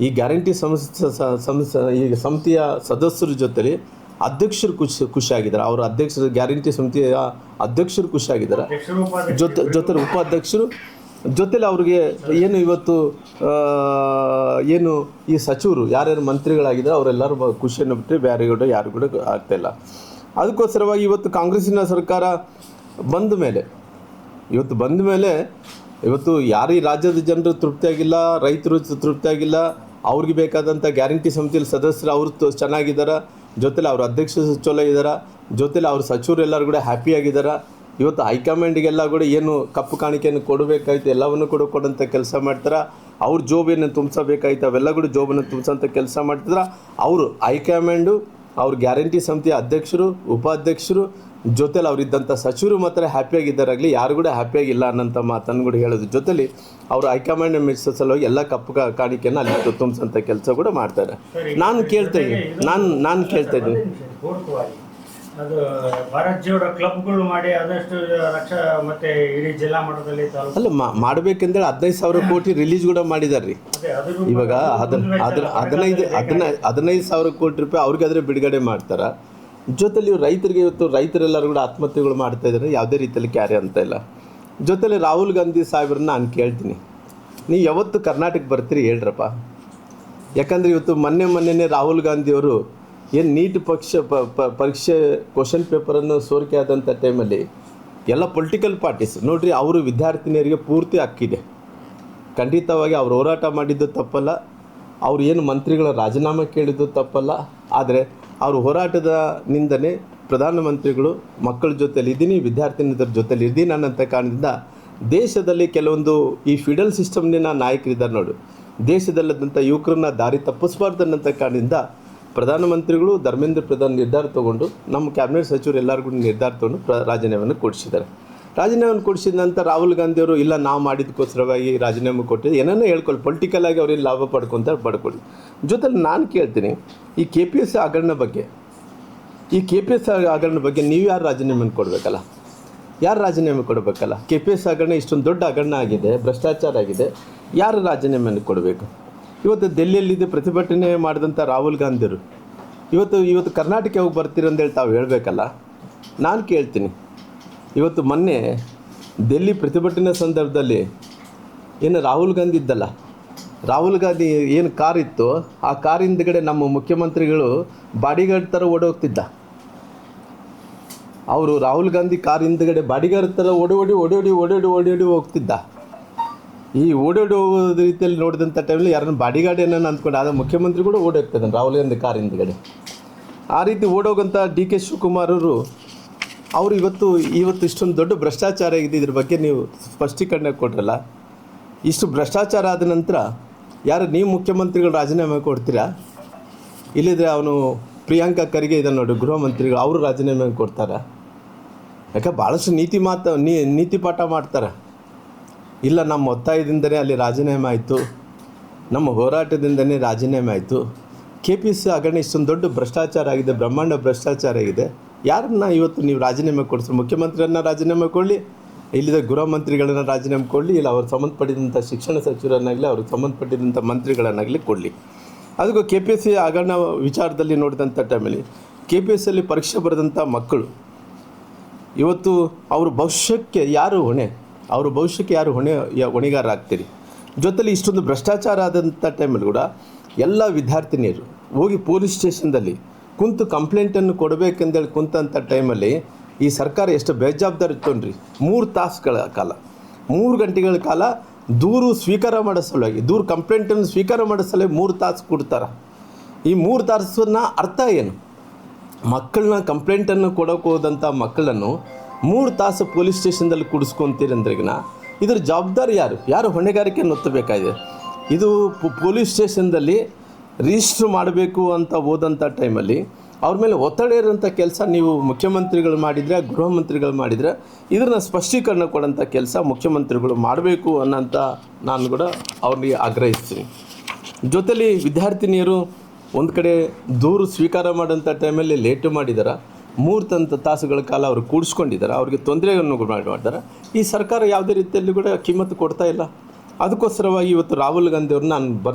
ಈ ಗ್ಯಾರಂಟಿ ಸಮಿತಿಯ ಸದಸ್ಯರ ಜೊತೆಲಿ ಅಧ್ಯಕ್ಷರು ಖುಷಿಯಾಗಿದ್ದಾರೆ. ಅವರು ಗ್ಯಾರಂಟಿ ಸಮಿತಿಯ ಅಧ್ಯಕ್ಷರು ಖುಷಿಯಾಗಿದ್ದಾರೆ. ಜೊತೆ ಉಪಾಧ್ಯಕ್ಷರು ಜೊತೆಲಿ ಅವ್ರಿಗೆ ಏನು ಇವತ್ತು ಈ ಸಚಿವರು ಯಾರ್ಯಾರು ಮಂತ್ರಿಗಳಾಗಿದ್ದಾರೆ ಅವರೆಲ್ಲರೂ ಖುಷಿಯನ್ನು ಬಿಟ್ಟರೆ ಬೇರೆ ಕೂಡ ಯಾರು ಕೂಡ ಆಗ್ತಾಯಿಲ್ಲ. ಅದಕ್ಕೋಸ್ಕರವಾಗಿ ಇವತ್ತು ಕಾಂಗ್ರೆಸ್ಸಿನ ಸರ್ಕಾರ ಬಂದ ಮೇಲೆ ಇವತ್ತು ಯಾರು ಈ ರಾಜ್ಯದ ಜನರು ತೃಪ್ತಿಯಾಗಿಲ್ಲ, ರೈತರು ತೃಪ್ತಿಯಾಗಿಲ್ಲ. ಅವ್ರಿಗೆ ಬೇಕಾದಂಥ ಗ್ಯಾರಂಟಿ ಸಮಿತಿಯಲ್ಲಿ ಸದಸ್ಯರು ಅವರು ಚೆನ್ನಾಗಿದ್ದಾರೆ. ಜೊತೆಲಿ ಅವ್ರ ಅಧ್ಯಕ್ಷರು ಚಲೋ ಇದ್ದಾರೆ. ಜೊತೆಲಿ ಅವ್ರ ಸಚಿವರು ಎಲ್ಲರೂ ಕೂಡ ಹ್ಯಾಪಿಯಾಗಿದ್ದಾರೆ. ಇವತ್ತು ಹೈಕಮಾಂಡಿಗೆಲ್ಲ ಕೂಡ ಏನು ಕಪ್ಪು ಕಾಣಿಕೆಯನ್ನು ಕೊಡಬೇಕಾಯ್ತು ಎಲ್ಲವನ್ನು ಕೂಡ ಕೊಡೋಂಥ ಕೆಲಸ ಮಾಡ್ತಾರೆ. ಅವ್ರ ಜೋಬನ್ನು ತುಂಬಿಸಬೇಕಾಯ್ತು ಅವೆಲ್ಲ ಕೂಡ ಜೋಬನ್ನು ತುಂಬಿಸೋಂಥ ಕೆಲಸ ಮಾಡ್ತಿದ್ರೆ ಅವರು ಹೈಕಮಾಂಡು, ಅವ್ರ ಗ್ಯಾರಂಟಿ ಸಮಿತಿಯ ಅಧ್ಯಕ್ಷರು, ಉಪಾಧ್ಯಕ್ಷರು, ಜೊತೆಲಿ ಅವರಿದ್ದಂಥ ಸಚಿವರು ಮಾತ್ರ ಹ್ಯಾಪಿಯಾಗಿದ್ದಾರಾಗಲಿ, ಯಾರು ಕೂಡ ಹ್ಯಾಪಿಯಾಗಿಲ್ಲ ಅನ್ನೋಂಥ ಮಾತನ್ನು ಕೂಡ ಹೇಳೋದು. ಜೊತೆಲಿ ಅವರು ಹೈಕಮಾಂಡ್ ಮಿನಿಸ್ಟರ್ ಸಲುವಾಗಿ ಎಲ್ಲ ಕಪ್ಪು ಕಾಣಿಕೆಯನ್ನು ಅಲ್ಲಿ ತುಂಬಿಸೋಂಥ ಕೆಲಸ ಕೂಡ ಮಾಡ್ತಾರೆ. ನಾನು ಕೇಳ್ತಾ ಇದ್ದೀನಿ ಅದು ಭಾರತ್ ಜೋಡೋ ಕ್ಲಬ್ಗಳು ಮಾಡಿ ಆದಷ್ಟು ಮತ್ತೆ ಇಡೀ ಜಿಲ್ಲಾ ಮಟ್ಟದಲ್ಲಿ ಅಲ್ಲ ಮಾಡಬೇಕೆಂದ್ರೆ 15,000 ಕೋಟಿ ರಿಲೀಸ್ ಕೂಡ ಮಾಡಿದ್ದಾರೆ ರೀ. ಇವಾಗ 15,000 ಕೋಟಿ ರೂಪಾಯಿ ಅವ್ರಿಗೆ ಆದರೆ ಬಿಡುಗಡೆ ಮಾಡ್ತಾರೆ. ಜೊತೆಲಿ ರೈತರಿಗೆ ಇವತ್ತು ರೈತರೆಲ್ಲರೂ ಕೂಡ ಆತ್ಮಹತ್ಯೆಗಳು ಮಾಡ್ತಾ ಇದ್ದಾರೆ. ಯಾವುದೇ ರೀತಿಯಲ್ಲಿ ಕ್ಯಾರಿ ಅಂತ ಇಲ್ಲ. ಜೊತೆಲಿ ರಾಹುಲ್ ಗಾಂಧಿ ಸಾಹೇಬ್ರನ್ನ ನಾನು ಕೇಳ್ತೀನಿ, ನೀವು ಯಾವತ್ತು ಕರ್ನಾಟಕ ಬರ್ತೀರಿ ಹೇಳ್ರಪ್ಪ. ಯಾಕಂದರೆ ಇವತ್ತು ಮೊನ್ನೆ ರಾಹುಲ್ ಗಾಂಧಿಯವರು ಏನು ನೀಟ್ ಪರೀಕ್ಷೆ ಕ್ವಶನ್ ಪೇಪರನ್ನು ಸೋರಿಕೆ ಆದಂಥ ಟೈಮಲ್ಲಿ ಎಲ್ಲ ಪೊಲಿಟಿಕಲ್ ಪಾರ್ಟೀಸ್ ನೋಡಿರಿ, ಅವರು ವಿದ್ಯಾರ್ಥಿನಿಯರಿಗೆ ಪೂರ್ತಿ ಹಕ್ಕಿದೆ. ಖಂಡಿತವಾಗಿ ಅವ್ರು ಹೋರಾಟ ಮಾಡಿದ್ದು ತಪ್ಪಲ್ಲ, ಅವ್ರು ಏನು ಮಂತ್ರಿಗಳ ರಾಜೀನಾಮೆ ಕೇಳಿದ್ದು ತಪ್ಪಲ್ಲ. ಆದರೆ ಅವ್ರ ಹೋರಾಟದ ನಿಂದನೆ ಪ್ರಧಾನಮಂತ್ರಿಗಳು ಮಕ್ಕಳ ಜೊತೆಲಿ ಇದ್ದೀನಿ, ವಿದ್ಯಾರ್ಥಿನಿಯರ ಜೊತೆಲಿ ಇದ್ದೀನಿ ಅನ್ನೋಂಥ ಕಾರಣದಿಂದ ದೇಶದಲ್ಲಿ ಕೆಲವೊಂದು ಈ ಫಿಡಲ್ ಸಿಸ್ಟಮ್ನ ನಾಯಕರಿದ್ದಾರೆ ನೋಡು, ದೇಶದಲ್ಲದಂಥ ಯುವಕರನ್ನ ದಾರಿ ತಪ್ಪಿಸಬಾರ್ದು ಅನ್ನೋಂಥ ಕಾರಣದಿಂದ ಪ್ರಧಾನಮಂತ್ರಿಗಳು ಧರ್ಮೇಂದ್ರ ಪ್ರಧಾನ್ ನಿರ್ಧಾರ ತೊಗೊಂಡು ನಮ್ಮ ಕ್ಯಾಬಿನೆಟ್ ಸಚಿವರು ಎಲ್ಲರಿಗೂ ನಿರ್ಧಾರ ತೊಗೊಂಡು ರಾಜೀನಾಮೆಯನ್ನು ಕೊಡಿಸಿದ್ದಾರೆ. ರಾಜೀನಾಮೆಯನ್ನು ಕೊಡಿಸಿದ ನಂತರ ರಾಹುಲ್ ಗಾಂಧಿಯವರು ಇಲ್ಲ ನಾವು ಮಾಡಿದ್ದಕ್ಕೋಸ್ಕರವಾಗಿ ರಾಜೀನಾಮೆ ಕೊಟ್ಟಿದ್ದು ಏನೇನೋ ಹೇಳ್ಕೊಳ್ಳಿ, ಪೊಲಿಟಿಕಲಾಗಿ ಅವ್ರೇನು ಲಾಭ ಪಡ್ಕೊಳ್ಳಿ. ಜೊತೆಲಿ ನಾನು ಕೇಳ್ತೀನಿ, ಈ KPSC ಹಗರಣ ಬಗ್ಗೆ ನೀವು ಯಾರು ರಾಜೀನಾಮೆಯನ್ನು ಕೊಡಬೇಕಲ್ಲ, ಯಾರು ರಾಜೀನಾಮೆ ಕೊಡಬೇಕಲ್ಲ? KPSC ಹಗರಣ ಇಷ್ಟೊಂದು ದೊಡ್ಡ ಹಗರಣ ಆಗಿದೆ, ಭ್ರಷ್ಟಾಚಾರ ಆಗಿದೆ, ಯಾರು ರಾಜೀನಾಮೆಯನ್ನು ಕೊಡಬೇಕು? ಇವತ್ತು ದೆಹಲಿಯಲ್ಲಿದೆ ಪ್ರತಿಭಟನೆ ಮಾಡಿದಂಥ ರಾಹುಲ್ ಗಾಂಧಿಯವರು ಇವತ್ತು ಕರ್ನಾಟಕ ಹೋಗಿ ಬರ್ತೀರಂದೇಳಿ ತಾವು ಹೇಳಬೇಕಲ್ಲ. ನಾನು ಕೇಳ್ತೀನಿ, ಇವತ್ತು ಮೊನ್ನೆ ಡೆಲ್ಲಿ ಪ್ರತಿಭಟನೆ ಸಂದರ್ಭದಲ್ಲಿ ಏನು ರಾಹುಲ್ ಗಾಂಧಿ ಇದ್ದಲ್ಲ, ರಾಹುಲ್ ಗಾಂಧಿ ಏನು ಕಾರ್ ಇತ್ತು ಆ ಕಾರ್ ಹಿಂದ್ಗಡೆ ನಮ್ಮ ಮುಖ್ಯಮಂತ್ರಿಗಳು ಬಾಡಿಗಾರ್ಡ್ ಥರ ಓಡೋಗ್ತಿದ್ದ. ಅವರು ರಾಹುಲ್ ಗಾಂಧಿ ಕಾರ್ ಹಿಂದ್ಗಡೆ ಬಾಡಿಗಾರ್ಡ್ ಥರ ಓಡೋಡಿ ಹೋಗ್ತಿದ್ದ. ಈ ಓಡೋಡಿ ಹೋಗೋದ ರೀತಿಯಲ್ಲಿ ನೋಡಿದಂಥ ಟೈಮಲ್ಲಿ ಯಾರನ್ನ ಬಾಡಿಗಾರ್ಡ್ ಏನೋ ಅಂದ್ಕೊಂಡು ಆದ ಮುಖ್ಯಮಂತ್ರಿ ಕೂಡ ಓಡೋಗ್ತಿದ್ದಾನೆ ರಾಹುಲ್ ಗಾಂಧಿ ಕಾರ್ ಹಿಂದ್ಗಡೆ. ಆ ರೀತಿ ಓಡೋಗಂಥ DK ಶಿವಕುಮಾರ್ ಅವರು ಇವತ್ತು ಇಷ್ಟೊಂದು ದೊಡ್ಡ ಭ್ರಷ್ಟಾಚಾರ ಆಗಿದೆ, ಇದ್ರ ಬಗ್ಗೆ ನೀವು ಸ್ಪಷ್ಟೀಕರಣ ಕೊಡ್ರಲ್ಲ. ಇಷ್ಟು ಭ್ರಷ್ಟಾಚಾರ ಆದ ನಂತರ ನೀವು ಮುಖ್ಯಮಂತ್ರಿಗಳು ರಾಜೀನಾಮೆ ಕೊಡ್ತೀರಾ? ಇಲ್ಲಿದ್ರೆ ಅವನು ಪ್ರಿಯಾಂಕಾ ಖರ್ಗೆ ಇದನ್ನು ನೋಡಿ ಗೃಹ ಮಂತ್ರಿಗಳು, ಅವರು ರಾಜೀನಾಮೆ ಕೊಡ್ತಾರೆ. ಯಾಕೆ ಭಾಳಷ್ಟು ನೀತಿ ಪಾಠ ಮಾಡ್ತಾರೆ. ಇಲ್ಲ ನಮ್ಮ ಒತ್ತಾಯದಿಂದಲೇ ಅಲ್ಲಿ ರಾಜೀನಾಮೆ ಆಯಿತು, ನಮ್ಮ ಹೋರಾಟದಿಂದಲೇ ರಾಜೀನಾಮೆ ಆಯಿತು. KPSC ಹಗರಣ ಇಷ್ಟೊಂದು ದೊಡ್ಡ ಭ್ರಷ್ಟಾಚಾರ ಆಗಿದೆ, ಬ್ರಹ್ಮಾಂಡ ಭ್ರಷ್ಟಾಚಾರ ಆಗಿದೆ. ಯಾರನ್ನ ಇವತ್ತು ನೀವು ರಾಜೀನಾಮೆ ಕೊಡಿಸಿ? ಮುಖ್ಯಮಂತ್ರಿಯನ್ನ ರಾಜೀನಾಮೆ ಕೊಡಲಿ, ಇಲ್ಲಿದ್ದ ಗೃಹ ಮಂತ್ರಿಗಳನ್ನ ರಾಜೀನಾಮೆ ಕೊಡಲಿ, ಇಲ್ಲ ಅವ್ರು ಸಂಬಂಧಪಟ್ಟಿದಂಥ ಶಿಕ್ಷಣ ಸಚಿವರನ್ನಾಗಲಿ ಅವ್ರಿಗೆ ಸಂಬಂಧಪಟ್ಟಿದಂಥ ಮಂತ್ರಿಗಳನ್ನಾಗಲಿ ಕೊಡಲಿ. ಅದಕ್ಕೂ KPSC ಹಗರಣ ವಿಚಾರದಲ್ಲಿ ನೋಡಿದಂಥ ಟೈಮಲ್ಲಿ KPSCಯಲ್ಲಿ ಪರೀಕ್ಷೆ ಬರೆದಂಥ ಮಕ್ಕಳು ಇವತ್ತು ಅವ್ರ ಭವಿಷ್ಯಕ್ಕೆ ಯಾರು ಹೊಣೆಗಾರರಾಗ್ತೀರಿ? ಜೊತೆಲಿ ಇಷ್ಟೊಂದು ಭ್ರಷ್ಟಾಚಾರ ಆದಂಥ ಟೈಮಲ್ಲಿ ಕೂಡ ಎಲ್ಲ ವಿದ್ಯಾರ್ಥಿನಿಯರು ಹೋಗಿ ಪೊಲೀಸ್ ಸ್ಟೇಷನ್ದಲ್ಲಿ ಕುಂತು ಕಂಪ್ಲೇಂಟನ್ನು ಕೊಡಬೇಕೆಂದೇಳಿ ಕುಂತಂಥ ಟೈಮಲ್ಲಿ ಈ ಸರ್ಕಾರ ಎಷ್ಟು ಬೇಜವಾಬ್ದಾರಿ ತೊಗೊಂಡ್ರಿ. 3 ತಾಸುಗಳ ಕಾಲ 3 ಗಂಟೆಗಳ ಕಾಲ ದೂರು ಸ್ವೀಕಾರ ಮಾಡೋ ಸಲುವಾಗಿ ಕಂಪ್ಲೇಂಟನ್ನು ಸ್ವೀಕಾರ ಮಾಡೋ ಸಲುವಾಗಿ 3 ತಾಸು ಕೊಡ್ತಾರೆ. ಈ 3 ತಾಸನ್ನ ಅರ್ಥ ಏನು? ಮಕ್ಕಳನ್ನ ಕಂಪ್ಲೇಂಟನ್ನು ಕೊಡೋಕೆ ಹೋದಂಥ ಮಕ್ಕಳನ್ನು 3 ತಾಸು ಪೊಲೀಸ್ ಸ್ಟೇಷನ್ದಲ್ಲಿ ಕುಡಿಸ್ಕೊತೀರಂದ್ರಿಗಿನ ಇದ್ರ ಜವಾಬ್ದಾರಿ ಯಾರು ಹೊಣೆಗಾರಿಕೆಯನ್ನು ಹೊತ್ತಬೇಕಾಗಿದೆ? ಇದು ಪೊಲೀಸ್ ಸ್ಟೇಷನ್ದಲ್ಲಿ ರಿಜಿಸ್ಟ್ರ್ ಮಾಡಬೇಕು ಅಂತ ಹೋದಂಥ ಟೈಮಲ್ಲಿ ಅವ್ರ ಮೇಲೆ ಒತ್ತಡ ಇರೋಂಥ ಕೆಲಸ ನೀವು ಮುಖ್ಯಮಂತ್ರಿಗಳು ಮಾಡಿದರೆ, ಗೃಹ ಮಂತ್ರಿಗಳು ಮಾಡಿದರೆ ಇದನ್ನು ಸ್ಪಷ್ಟೀಕರಣ ಕೊಡೋಂಥ ಕೆಲಸ ಮುಖ್ಯಮಂತ್ರಿಗಳು ಮಾಡಬೇಕು ಅನ್ನೋಂಥ ನಾನು ಕೂಡ ಅವ್ರಿಗೆ ಆಗ್ರಹಿಸ್ತೀನಿ. ಜೊತೆಲಿ ವಿದ್ಯಾರ್ಥಿನಿಯರು ಒಂದು ಕಡೆ ದೂರು ಸ್ವೀಕಾರ ಮಾಡೋಂಥ ಟೈಮಲ್ಲಿ ಲೇಟು ಮಾಡಿದ್ದಾರೆ, 3 ತಾಸುಗಳ ಕಾಲ ಅವರು ಕೂಡಿಸ್ಕೊಂಡಿದ್ದಾರೆ, ಅವ್ರಿಗೆ ತೊಂದರೆಯನ್ನು ಮಾಡ್ತಾರೆ. ಈ ಸರ್ಕಾರ ಯಾವುದೇ ರೀತಿಯಲ್ಲಿ ಕೂಡ ಕಿಮ್ಮತ್ತು ಕೊಡ್ತಾ ಇಲ್ಲ. ಅದಕ್ಕೋಸ್ಕರವಾಗಿ ಇವತ್ತು ರಾಹುಲ್ ಗಾಂಧಿಯವ್ರನ್ನ ನಾನು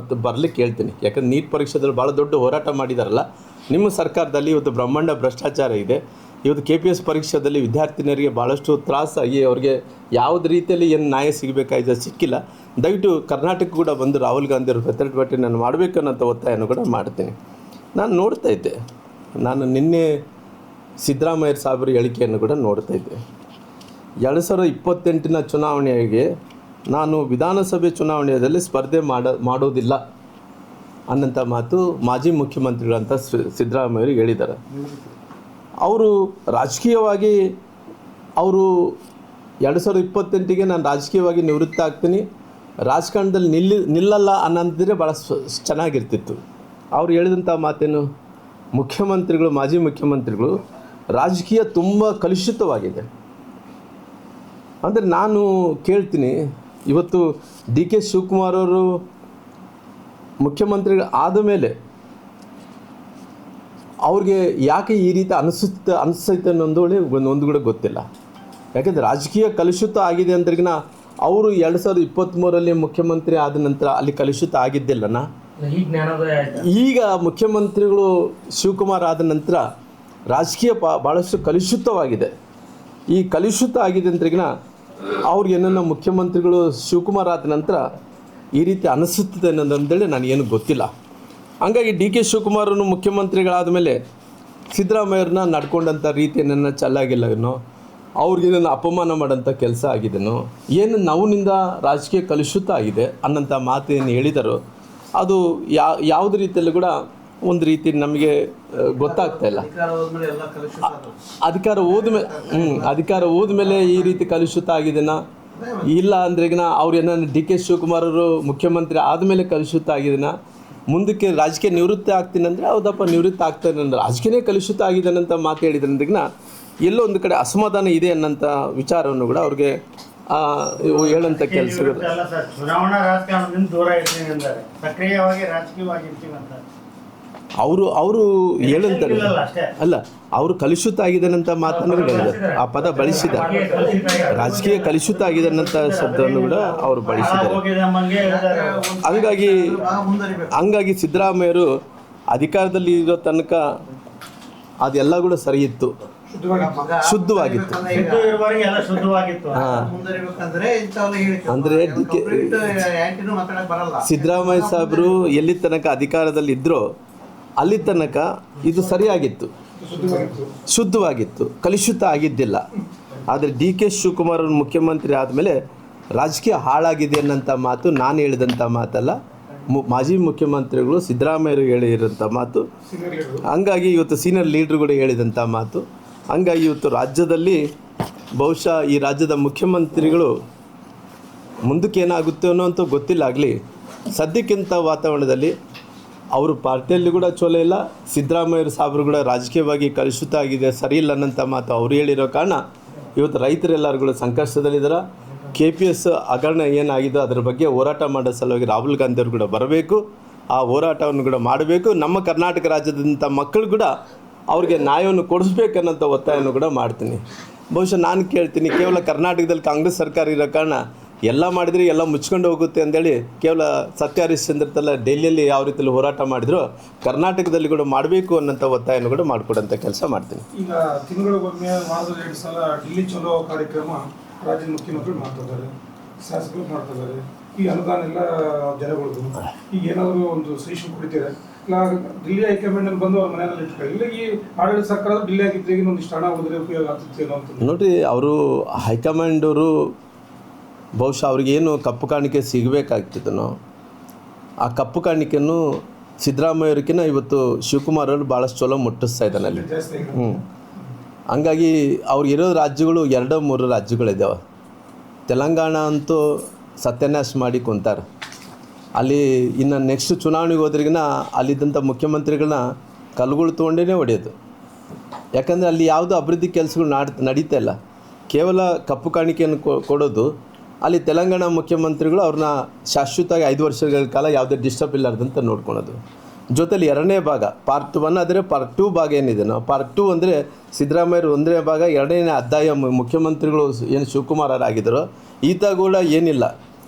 ಬರಲಿಕ್ಕೆ ಹೇಳ್ತೀನಿ. ಯಾಕಂದ್ರೆ ನೀಟ್ ಪರೀಕ್ಷೆದಲ್ಲಿ ಭಾಳ ದೊಡ್ಡ ಹೋರಾಟ ಮಾಡಿದಾರಲ್ಲ, ನಿಮ್ಮ ಸರ್ಕಾರದಲ್ಲಿ ಇವತ್ತು ಬ್ರಹ್ಮಾಂಡ ಭ್ರಷ್ಟಾಚಾರ ಇದೆ. ಇವತ್ತು KPSC ಪರೀಕ್ಷೆಯಲ್ಲಿ ವಿದ್ಯಾರ್ಥಿನಿಯರಿಗೆ ಭಾಳಷ್ಟು ತ್ರಾಸಾಗಿ ಅವ್ರಿಗೆ ಯಾವುದೇ ರೀತಿಯಲ್ಲಿ ಏನು ನ್ಯಾಯ ಸಿಗಬೇಕಾಗಿದೆ ಸಿಕ್ಕಿಲ್ಲ. ದಯವಿಟ್ಟು ಕರ್ನಾಟಕ ಕೂಡ ಬಂದು ರಾಹುಲ್ ಗಾಂಧಿಯವರು ಪ್ರತಿಭಟನೆ ನಾನು ಮಾಡಬೇಕು ಅನ್ನೋಂಥ ಒತ್ತಾಯವನ್ನು ಕೂಡ ಮಾಡ್ತೀನಿ. ನಾನು ನೋಡ್ತಾ ಇದ್ದೆ, ನಾನು ನಿನ್ನೆ ಸಿದ್ದರಾಮಯ್ಯ ಸಾಹೇಬರ ಹೇಳಿಕೆಯನ್ನು ಕೂಡ ನೋಡ್ತಾ ಇದ್ದೆ. 2028 ಚುನಾವಣೆಗೆ ನಾನು ವಿಧಾನಸಭೆ ಚುನಾವಣೆಯಲ್ಲಿ ಸ್ಪರ್ಧೆ ಮಾಡೋದಿಲ್ಲ ಅನ್ನೋಂಥ ಮಾತು ಮಾಜಿ ಮುಖ್ಯಮಂತ್ರಿಗಳಂತ ಸಿದ್ದರಾಮಯ್ಯರು ಹೇಳಿದ್ದಾರೆ. ಅವರು ರಾಜಕೀಯವಾಗಿ 2028ಗೆ ನಾನು ರಾಜಕೀಯವಾಗಿ ನಿವೃತ್ತ ಆಗ್ತೀನಿ, ರಾಜಕಾರಣದಲ್ಲಿ ನಿಲ್ಲಲ್ಲ ಅನ್ನೋದಿದ್ರೆ ಭಾಳ ಚೆನ್ನಾಗಿರ್ತಿತ್ತು. ಅವ್ರು ಹೇಳಿದಂಥ ಮಾತೇನು? ಮಾಜಿ ಮುಖ್ಯಮಂತ್ರಿಗಳು ರಾಜಕೀಯ ತುಂಬ ಕಲುಷಿತವಾಗಿದೆ ಅಂದರೆ ನಾನು ಕೇಳ್ತೀನಿ. ಇವತ್ತು DK ಶಿವಕುಮಾರ್ ಅವರು ಮುಖ್ಯಮಂತ್ರಿಗಳು ಆದ ಮೇಲೆ ಅವ್ರಿಗೆ ಯಾಕೆ ಈ ರೀತಿ ಅನಿಸುತ್ತೆ ಅನ್ನೋದು ಒಂದು ಕೂಡ ಗೊತ್ತಿಲ್ಲ. ಯಾಕೆಂದರೆ ರಾಜಕೀಯ ಕಲುಷಿತ ಆಗಿದೆ ಅಂದ್ರಿಗಿನ ಅವರು 2023ರಲ್ಲಿ ಮುಖ್ಯಮಂತ್ರಿ ಆದ ನಂತರ ಅಲ್ಲಿ ಕಲುಷಿತ ಆಗಿದ್ದಿಲ್ಲನ. ಈಗ ಮುಖ್ಯಮಂತ್ರಿಗಳು ಶಿವಕುಮಾರ್ ಆದ ನಂತರ ರಾಜಕೀಯ ಭಾಳಷ್ಟು ಕಲುಷಿತವಾಗಿದೆ. ಈ ಕಲುಷಿತ ಆಗಿದೆ ಅಂದ್ರಿಗಿನ ಅವ್ರಿಗೆ ಏನನ್ನ ಮುಖ್ಯಮಂತ್ರಿಗಳು ಶಿವಕುಮಾರ್ ಆದ ನಂತರ ಈ ರೀತಿ ಅನಿಸುತ್ತದೆ ಅನ್ನೋದಂತೇಳಿ ನನಗೇನು ಗೊತ್ತಿಲ್ಲ. ಹಂಗಾಗಿ ಡಿ ಕೆ ಶಿವಕುಮಾರನು ಮುಖ್ಯಮಂತ್ರಿಗಳಾದ ಮೇಲೆ ಸಿದ್ದರಾಮಯ್ಯವ್ರನ್ನ ನಡ್ಕೊಂಡಂಥ ರೀತಿಯನ್ನು ಚೆನ್ನಾಗಿಲ್ಲನೋ ಅವ್ರಿಗೆ ನನ್ನ ಅಪಮಾನ ಮಾಡೋಂಥ ಕೆಲಸ ಆಗಿದೆನೋ ಏನು ನೋವಿನಿಂದ ರಾಜಕೀಯ ಕಲುಷಿತ ಆಗಿದೆ ಅನ್ನೋಂಥ ಮಾತೇನು ಹೇಳಿದಾರೋ ಅದು ಯಾವುದೇ ರೀತಿಯಲ್ಲೂ ಕೂಡ ಒಂದು ರೀತಿ ನಮಗೆ ಗೊತ್ತಾಗ್ತಾ ಇಲ್ಲ. ಅಧಿಕಾರ ಹೋದ್ಮೇಲೆ ಈ ರೀತಿ ಕಲುಷಿತ ಆಗಿದೆನಾ ಇಲ್ಲ ಅಂದ್ರೆ ಅವ್ರು ಏನನ್ನ ಡಿ ಕೆ ಶಿವಕುಮಾರರು ಮುಖ್ಯಮಂತ್ರಿ ಆದಮೇಲೆ ಕಲುಷಿತ ಆಗಿದೆನಾ ಮುಂದಕ್ಕೆ ರಾಜಕೀಯ ನಿವೃತ್ತಿ ಆಗ್ತೀನಿ ಅಂದರೆ ಹೌದಪ್ಪ ನಿವೃತ್ತಿ ಆಗ್ತಾನೆ ಅಂದ್ರೆ ರಾಜಕೀಯನೇ ಕಲುಷಿತ ಆಗಿದೆ ಅಂತ ಮಾತು ಹೇಳಿದ್ರಿಂದ ಎಲ್ಲೋ ಒಂದು ಕಡೆ ಅಸಮಾಧಾನ ಇದೆ ಅನ್ನೋಂಥ ವಿಚಾರವನ್ನು ಕೂಡ ಅವ್ರಿಗೆ ಹೇಳೋಂಥ ಕೆಲಸಗಳು. ಚುನಾವಣಾ ರಾಜಕಾರಣದಿಂದ ದೂರ ಇರ್ತೀನಿ ಅಂತಾರೆ, ಸಕ್ರಿಯವಾಗಿ ರಾಜಕೀಯವಾಗಿರ್ತೀವಿ ಅಂತ ಅವರು ಹೇಳಂತಾರೆ. ಅಲ್ಲ, ಅವರು ಕಲುಷಿತ ಆಗಿದೆ ಅಂತ ಮಾತನ್ನು ಕೂಡ ಹೇಳಿದ್ದಾರೆ, ಆ ಪದ ಬಳಸಿದ್ದಾರೆ. ರಾಜಕೀಯ ಕಲುಷಿತ ಆಗಿದೆ ಅನ್ನೋಂಥ ಶಬ್ದವನ್ನು ಕೂಡ ಅವರು ಬಳಸಿದ್ದಾರೆ. ಹಂಗಾಗಿ ಸಿದ್ದರಾಮಯ್ಯರು ಅಧಿಕಾರದಲ್ಲಿ ಇರೋ ತನಕ ಅದೆಲ್ಲ ಕೂಡ ಸರಿ ಇತ್ತು, ಶುದ್ಧವಾಗಿತ್ತು. ಅಂದರೆ ಸಿದ್ದರಾಮಯ್ಯ ಸಾಹೇಬರು ಎಲ್ಲಿ ತನಕ ಅಧಿಕಾರದಲ್ಲಿ ಇದ್ರೋ ಅಲ್ಲಿ ತನಕ ಇದು ಸರಿಯಾಗಿತ್ತು, ಶುದ್ಧವಾಗಿತ್ತು, ಕಲುಷಿತ ಆಗಿದ್ದಿಲ್ಲ. ಆದರೆ ಡಿ ಕೆ ಶಿವಕುಮಾರ್ ಮುಖ್ಯಮಂತ್ರಿ ಆದಮೇಲೆ ರಾಜಕೀಯ ಹಾಳಾಗಿದೆ ಅನ್ನೋಂಥ ಮಾತು ನಾನು ಹೇಳಿದಂಥ ಮಾತಲ್ಲ, ಮಾಜಿ ಮುಖ್ಯಮಂತ್ರಿಗಳು ಸಿದ್ದರಾಮಯ್ಯರು ಹೇಳಿರೋಂಥ ಮಾತು. ಹಂಗಾಗಿ ಇವತ್ತು ಸೀನಿಯರ್ ಲೀಡ್ರುಗಳು ಹೇಳಿದಂಥ ಮಾತು. ಹಂಗಾಗಿ ಇವತ್ತು ರಾಜ್ಯದಲ್ಲಿ ಬಹುಶಃ ಈ ರಾಜ್ಯದ ಮುಖ್ಯಮಂತ್ರಿಗಳು ಮುಂದಕ್ಕೆ ಏನಾಗುತ್ತೆ ಅನ್ನೋಂಥ ಗೊತ್ತಿಲ್ಲ. ಆಗಲಿ ಸದ್ಯಕ್ಕಿಂತ ವಾತಾವರಣದಲ್ಲಿ ಅವರು ಪಾರ್ಟಿಯಲ್ಲಿ ಕೂಡ ಚೊಲೋ ಇಲ್ಲ, ಸಿದ್ದರಾಮಯ್ಯ ಸಾಹೇಬರು ಕೂಡ ರಾಜಕೀಯವಾಗಿ ಕಲುಷಿತ ಆಗಿದೆ, ಸರಿ ಇಲ್ಲ ಅನ್ನೋಂಥ ಮಾತು ಅವರು ಹೇಳಿರೋ ಕಾರಣ ಇವತ್ತು ರೈತರೆಲ್ಲರೂ ಕೂಡ ಸಂಕಷ್ಟದಲ್ಲಿದ್ದಾರೆ. KPS ಹಗರಣ ಏನಾಗಿದೋ ಅದರ ಬಗ್ಗೆ ಹೋರಾಟ ಮಾಡೋ ಸಲುವಾಗಿ ರಾಹುಲ್ ಗಾಂಧಿ ಅವರು ಕೂಡ ಬರಬೇಕು, ಆ ಹೋರಾಟವನ್ನು ಕೂಡ ಮಾಡಬೇಕು. ನಮ್ಮ ಕರ್ನಾಟಕ ರಾಜ್ಯದಂಥ ಮಕ್ಕಳು ಕೂಡ ಅವ್ರಿಗೆ ನ್ಯಾಯವನ್ನು ಕೊಡಿಸ್ಬೇಕನ್ನೋಂಥ ಒತ್ತಾಯವನ್ನು ಕೂಡ ಮಾಡ್ತೀನಿ. ಬಹುಶಃ ನಾನು ಕೇಳ್ತೀನಿ, ಕೇವಲ ಕರ್ನಾಟಕದಲ್ಲಿ ಕಾಂಗ್ರೆಸ್ ಸರ್ಕಾರ ಇರೋ ಕಾರಣ ಎಲ್ಲ ಮಾಡಿದರೆ ಎಲ್ಲ ಮುಚ್ಕೊಂಡು ಹೋಗುತ್ತೆ ಅಂತೇಳಿ ಕೇವಲ ಸತ್ಯ ಹರಿಶ್ಚಂದ್ರ ತಲ್ಲ ಡೆಲ್ಲಿಯಲ್ಲಿ ಯಾವ ರೀತಿಯಲ್ಲಿ ಹೋರಾಟ ಮಾಡಿದ್ರು ಕರ್ನಾಟಕದಲ್ಲಿ ಕೂಡ ಮಾಡಬೇಕು ಅನ್ನೋಂಥ ಒತ್ತಾಯವನ್ನು ಕೂಡ ಮಾಡಿಕೊಡೋಂಥ ಕೆಲಸ ಮಾಡ್ತೀನಿ. ಈಗ ತಿಂಗಳಿಗೊಮ್ಮೆ ವಾರದಲ್ಲಿ 2 ಸಲ ఢిల్లీ ಚಲೋ ಕಾರ್ಯಕ್ರಮ ರಾಜ್ಯದ ಮುಖ್ಯಮಂತ್ರಿಗಳು ಮಾಡ್ತಿದ್ದಾರೆ, ಶಾಸಕರು ಮಾಡ್ತಿದ್ದಾರೆ. ಈ ಅನುದಾನ ಎಲ್ಲ ಜನಗಳಿಗೂ ಈಗ ಏನಾದರೂ ಒಂದು ಸಹಿಷ್ಣು ಕುಡಿತಾರೆ ಇಲ್ಲ ఢిల్లీ ಹೈಕಮಾಂಡ್ ಬಂದು ಅವ್ರ ಮನೆಯಲ್ಲಿ ಇಟ್ಕೊಳ್ಳಿ, ಇಲ್ಲ ಈ ಆಡಳಿತ ಸರ್ಕಾರ ఢిల్లీ ಆಗಿದ್ದಾಗ ಇನ್ನೊಂದಿಷ್ಟು ಹಣ ಹೋದ್ರೆ ಉಪಯೋಗ ಆಗ್ತಿತ್ತೇನೋ ಅಂತ. ನೋಡಿರಿ, ಅವರು ಹೈಕಮಾಂಡವರು ಬಹುಶಃ ಅವ್ರಿಗೇನು ಕಪ್ಪು ಕಾಣಿಕೆ ಸಿಗಬೇಕಾಗ್ತಿದ್ದನೋ ಆ ಕಪ್ಪು ಕಾಣಿಕೆಯನ್ನು ಸಿದ್ದರಾಮಯ್ಯವ್ರಿಗಿಂತ ಇವತ್ತು ಶಿವಕುಮಾರ್ ಅವರು ಭಾಳಷ್ಟು ಚಲೋ ಮುಟ್ಟಿಸ್ತಾ ಇದ್ದಾನೆ ಅಲ್ಲಿ. ಹಂಗಾಗಿ ಅವ್ರಿಗಿರೋ ರಾಜ್ಯಗಳು 2-3 ರಾಜ್ಯಗಳಿದ್ದಾವೆ. ತೆಲಂಗಾಣ ಅಂತೂ ಸತ್ಯನಾಶ ಮಾಡಿ ಕುಂತಾರೆ. ಅಲ್ಲಿ ಇನ್ನು ನೆಕ್ಸ್ಟ್ ಚುನಾವಣೆಗೆ ಹೋದ್ರಿಗಿನ ಅಲ್ಲಿದ್ದಂಥ ಮುಖ್ಯಮಂತ್ರಿಗಳನ್ನ ಕಲ್ಲುಗಳು ತೊಗೊಂಡೇ ಹೊಡೆಯೋದು. ಯಾಕಂದರೆ ಅಲ್ಲಿ ಯಾವುದೋ ಅಭಿವೃದ್ಧಿ ಕೆಲಸಗಳು ನಡೀತಾ ಇಲ್ಲ, ಕೇವಲ ಕಪ್ಪು ಕಾಣಿಕೆಯನ್ನು ಕೊಡೋದು. ಅಲ್ಲಿ ತೆಲಂಗಾಣ ಮುಖ್ಯಮಂತ್ರಿಗಳು ಅವ್ರನ್ನ ಶಾಶ್ವತವಾಗಿ 5 ವರ್ಷಗಳ ಕಾಲ ಯಾವುದೇ ಡಿಸ್ಟರ್ಬ್ ಇಲ್ಲಾರ್ದಂತ ನೋಡ್ಕೊಳೋದು. ಜೊತೆಲಿ 2ನೇ ಭಾಗ ಪಾರ್ಟ್ 1 ಆದರೆ ಪಾರ್ಟ್ 2 ಭಾಗ ಏನಿದೆ ನಾವು ಪಾರ್ಟ್ 2 ಅಂದರೆ ಸಿದ್ದರಾಮಯ್ಯರು 1ನೇ ಭಾಗ 2ನೇ ಅಧ್ಯಾಯ ಮುಖ್ಯಮಂತ್ರಿಗಳು ಏನು ಶಿವಕುಮಾರ್ ಆಗಿದ್ದಾರೋ ಈತ ಕೂಡ ಏನಿಲ್ಲ,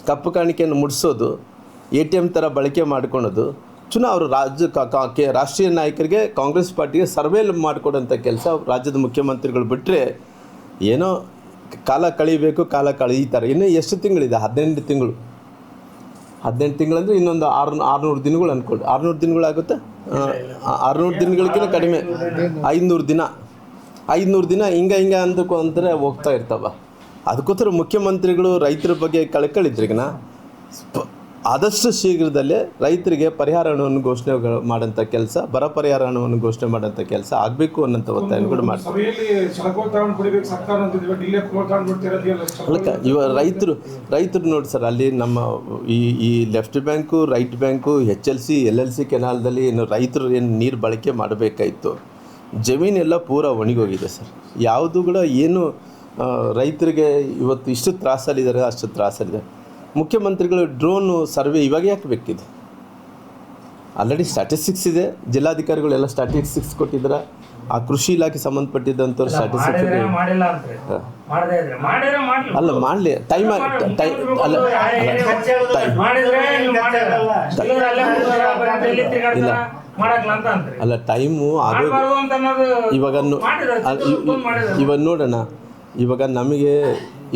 ಕಪ್ಪು ಕಾಣಿಕೆಯನ್ನು ಮುಡಿಸೋದು, ATM ಥರ ಬಳಕೆ ಮಾಡ್ಕೊಳೋದು, ಅವರು ರಾಷ್ಟ್ರೀಯ ನಾಯಕರಿಗೆ ಕಾಂಗ್ರೆಸ್ ಪಾರ್ಟಿಗೆ ಸರ್ವೇಲ್ ಮಾಡಿಕೊಡೋಂಥ ಕೆಲಸ ರಾಜ್ಯದ ಮುಖ್ಯಮಂತ್ರಿಗಳು ಬಿಟ್ಟರೆ ಏನೋ ಕಾಲ ಕಳೀಬೇಕು, ಕಾಲ ಕಳೀತಾರೆ. ಇನ್ನು ಎಷ್ಟು ತಿಂಗಳಿದೆ? 18 ತಿಂಗಳು. 18 ತಿಂಗಳಂದರೆ ಇನ್ನೊಂದು 600 ದಿನಗಳು ಅಂದ್ಕೊಳ್ಳಿ. 600 ದಿನಗಳಾಗುತ್ತೆ, 600 ದಿನಗಳಿಗಿಂತ ಕಡಿಮೆ, 500 ದಿನ. 500 ದಿನ ಹಿಂಗೆ ಅಂತಾರೆ ಹೋಗ್ತಾ ಇರ್ತಾವ. ಅದಕ್ಕೋಸ್ಕರ ಮುಖ್ಯಮಂತ್ರಿಗಳು ರೈತರ ಬಗ್ಗೆ ಕಳ್ಕಳಿದ್ರಿಗನ ಆದಷ್ಟು ಶೀಘ್ರದಲ್ಲೇ ರೈತರಿಗೆ ಪರಿಹಾರ ಹಣವನ್ನು ಘೋಷಣೆ ಮಾಡೋಂಥ ಕೆಲಸ, ಬರ ಪರಿಹಾರ ಹಣವನ್ನು ಘೋಷಣೆ ಮಾಡೋಂಥ ಕೆಲಸ ಆಗಬೇಕು ಅನ್ನೋಂಥ ಒತ್ತಾಯವನ್ನು ಕೂಡ ಮಾಡ್ತಾರೆ. ಅಲ್ಲಕ್ಕ ಇವ ರೈತರು ನೋಡಿ ಸರ್, ಅಲ್ಲಿ ನಮ್ಮ ಈ left bank, right bank, HLC LLC ಕೆನಾಲ್ದಲ್ಲಿ ಏನು ರೈತರು ಏನು ನೀರು ಬಳಕೆ ಮಾಡಬೇಕಾಯಿತು, ಜಮೀನೆಲ್ಲ ಪೂರ ಒಣಗೋಗಿದೆ ಸರ್. ಯಾವುದು ಕೂಡ ಏನು ರೈತರಿಗೆ ಇವತ್ತು ಇಷ್ಟು ತ್ರಾಸಲ್ಲಿದ್ದಾರೆ, ಅಷ್ಟು ತ್ರಾಸಲ್ಲಿದೆ. ಮುಖ್ಯಮಂತ್ರಿಗಳು ಡ್ರೋನು ಸರ್ವೆ ಇವಾಗ ಯಾಕೆ ಬೇಕಿದೆ? ಆಲ್ರೆಡಿ ಸ್ಟ್ಯಾಟಿಸ್ಟಿಕ್ಸ್ ಇದೆ, ಜಿಲ್ಲಾಧಿಕಾರಿಗಳೆಲ್ಲ ಸ್ಟ್ಯಾಟಿಸ್ಟಿಕ್ಸ್ ಕೊಟ್ಟಿದ್ದಾರೆ. ಆ ಕೃಷಿ ಇಲಾಖೆ ಸಂಬಂಧಪಟ್ಟಿದ್ದಂಥವ್ರು ಸ್ಟ್ಯಾಟಿಸ್ಟಿಕ್ಸ್ ಅಲ್ಲ ಮಾಡಲಿ ಟೈಮ್ ಅಲ್ಲ ಟೈಮು ಆಗೋ ಇವಾಗ ನೋಡೋಣ.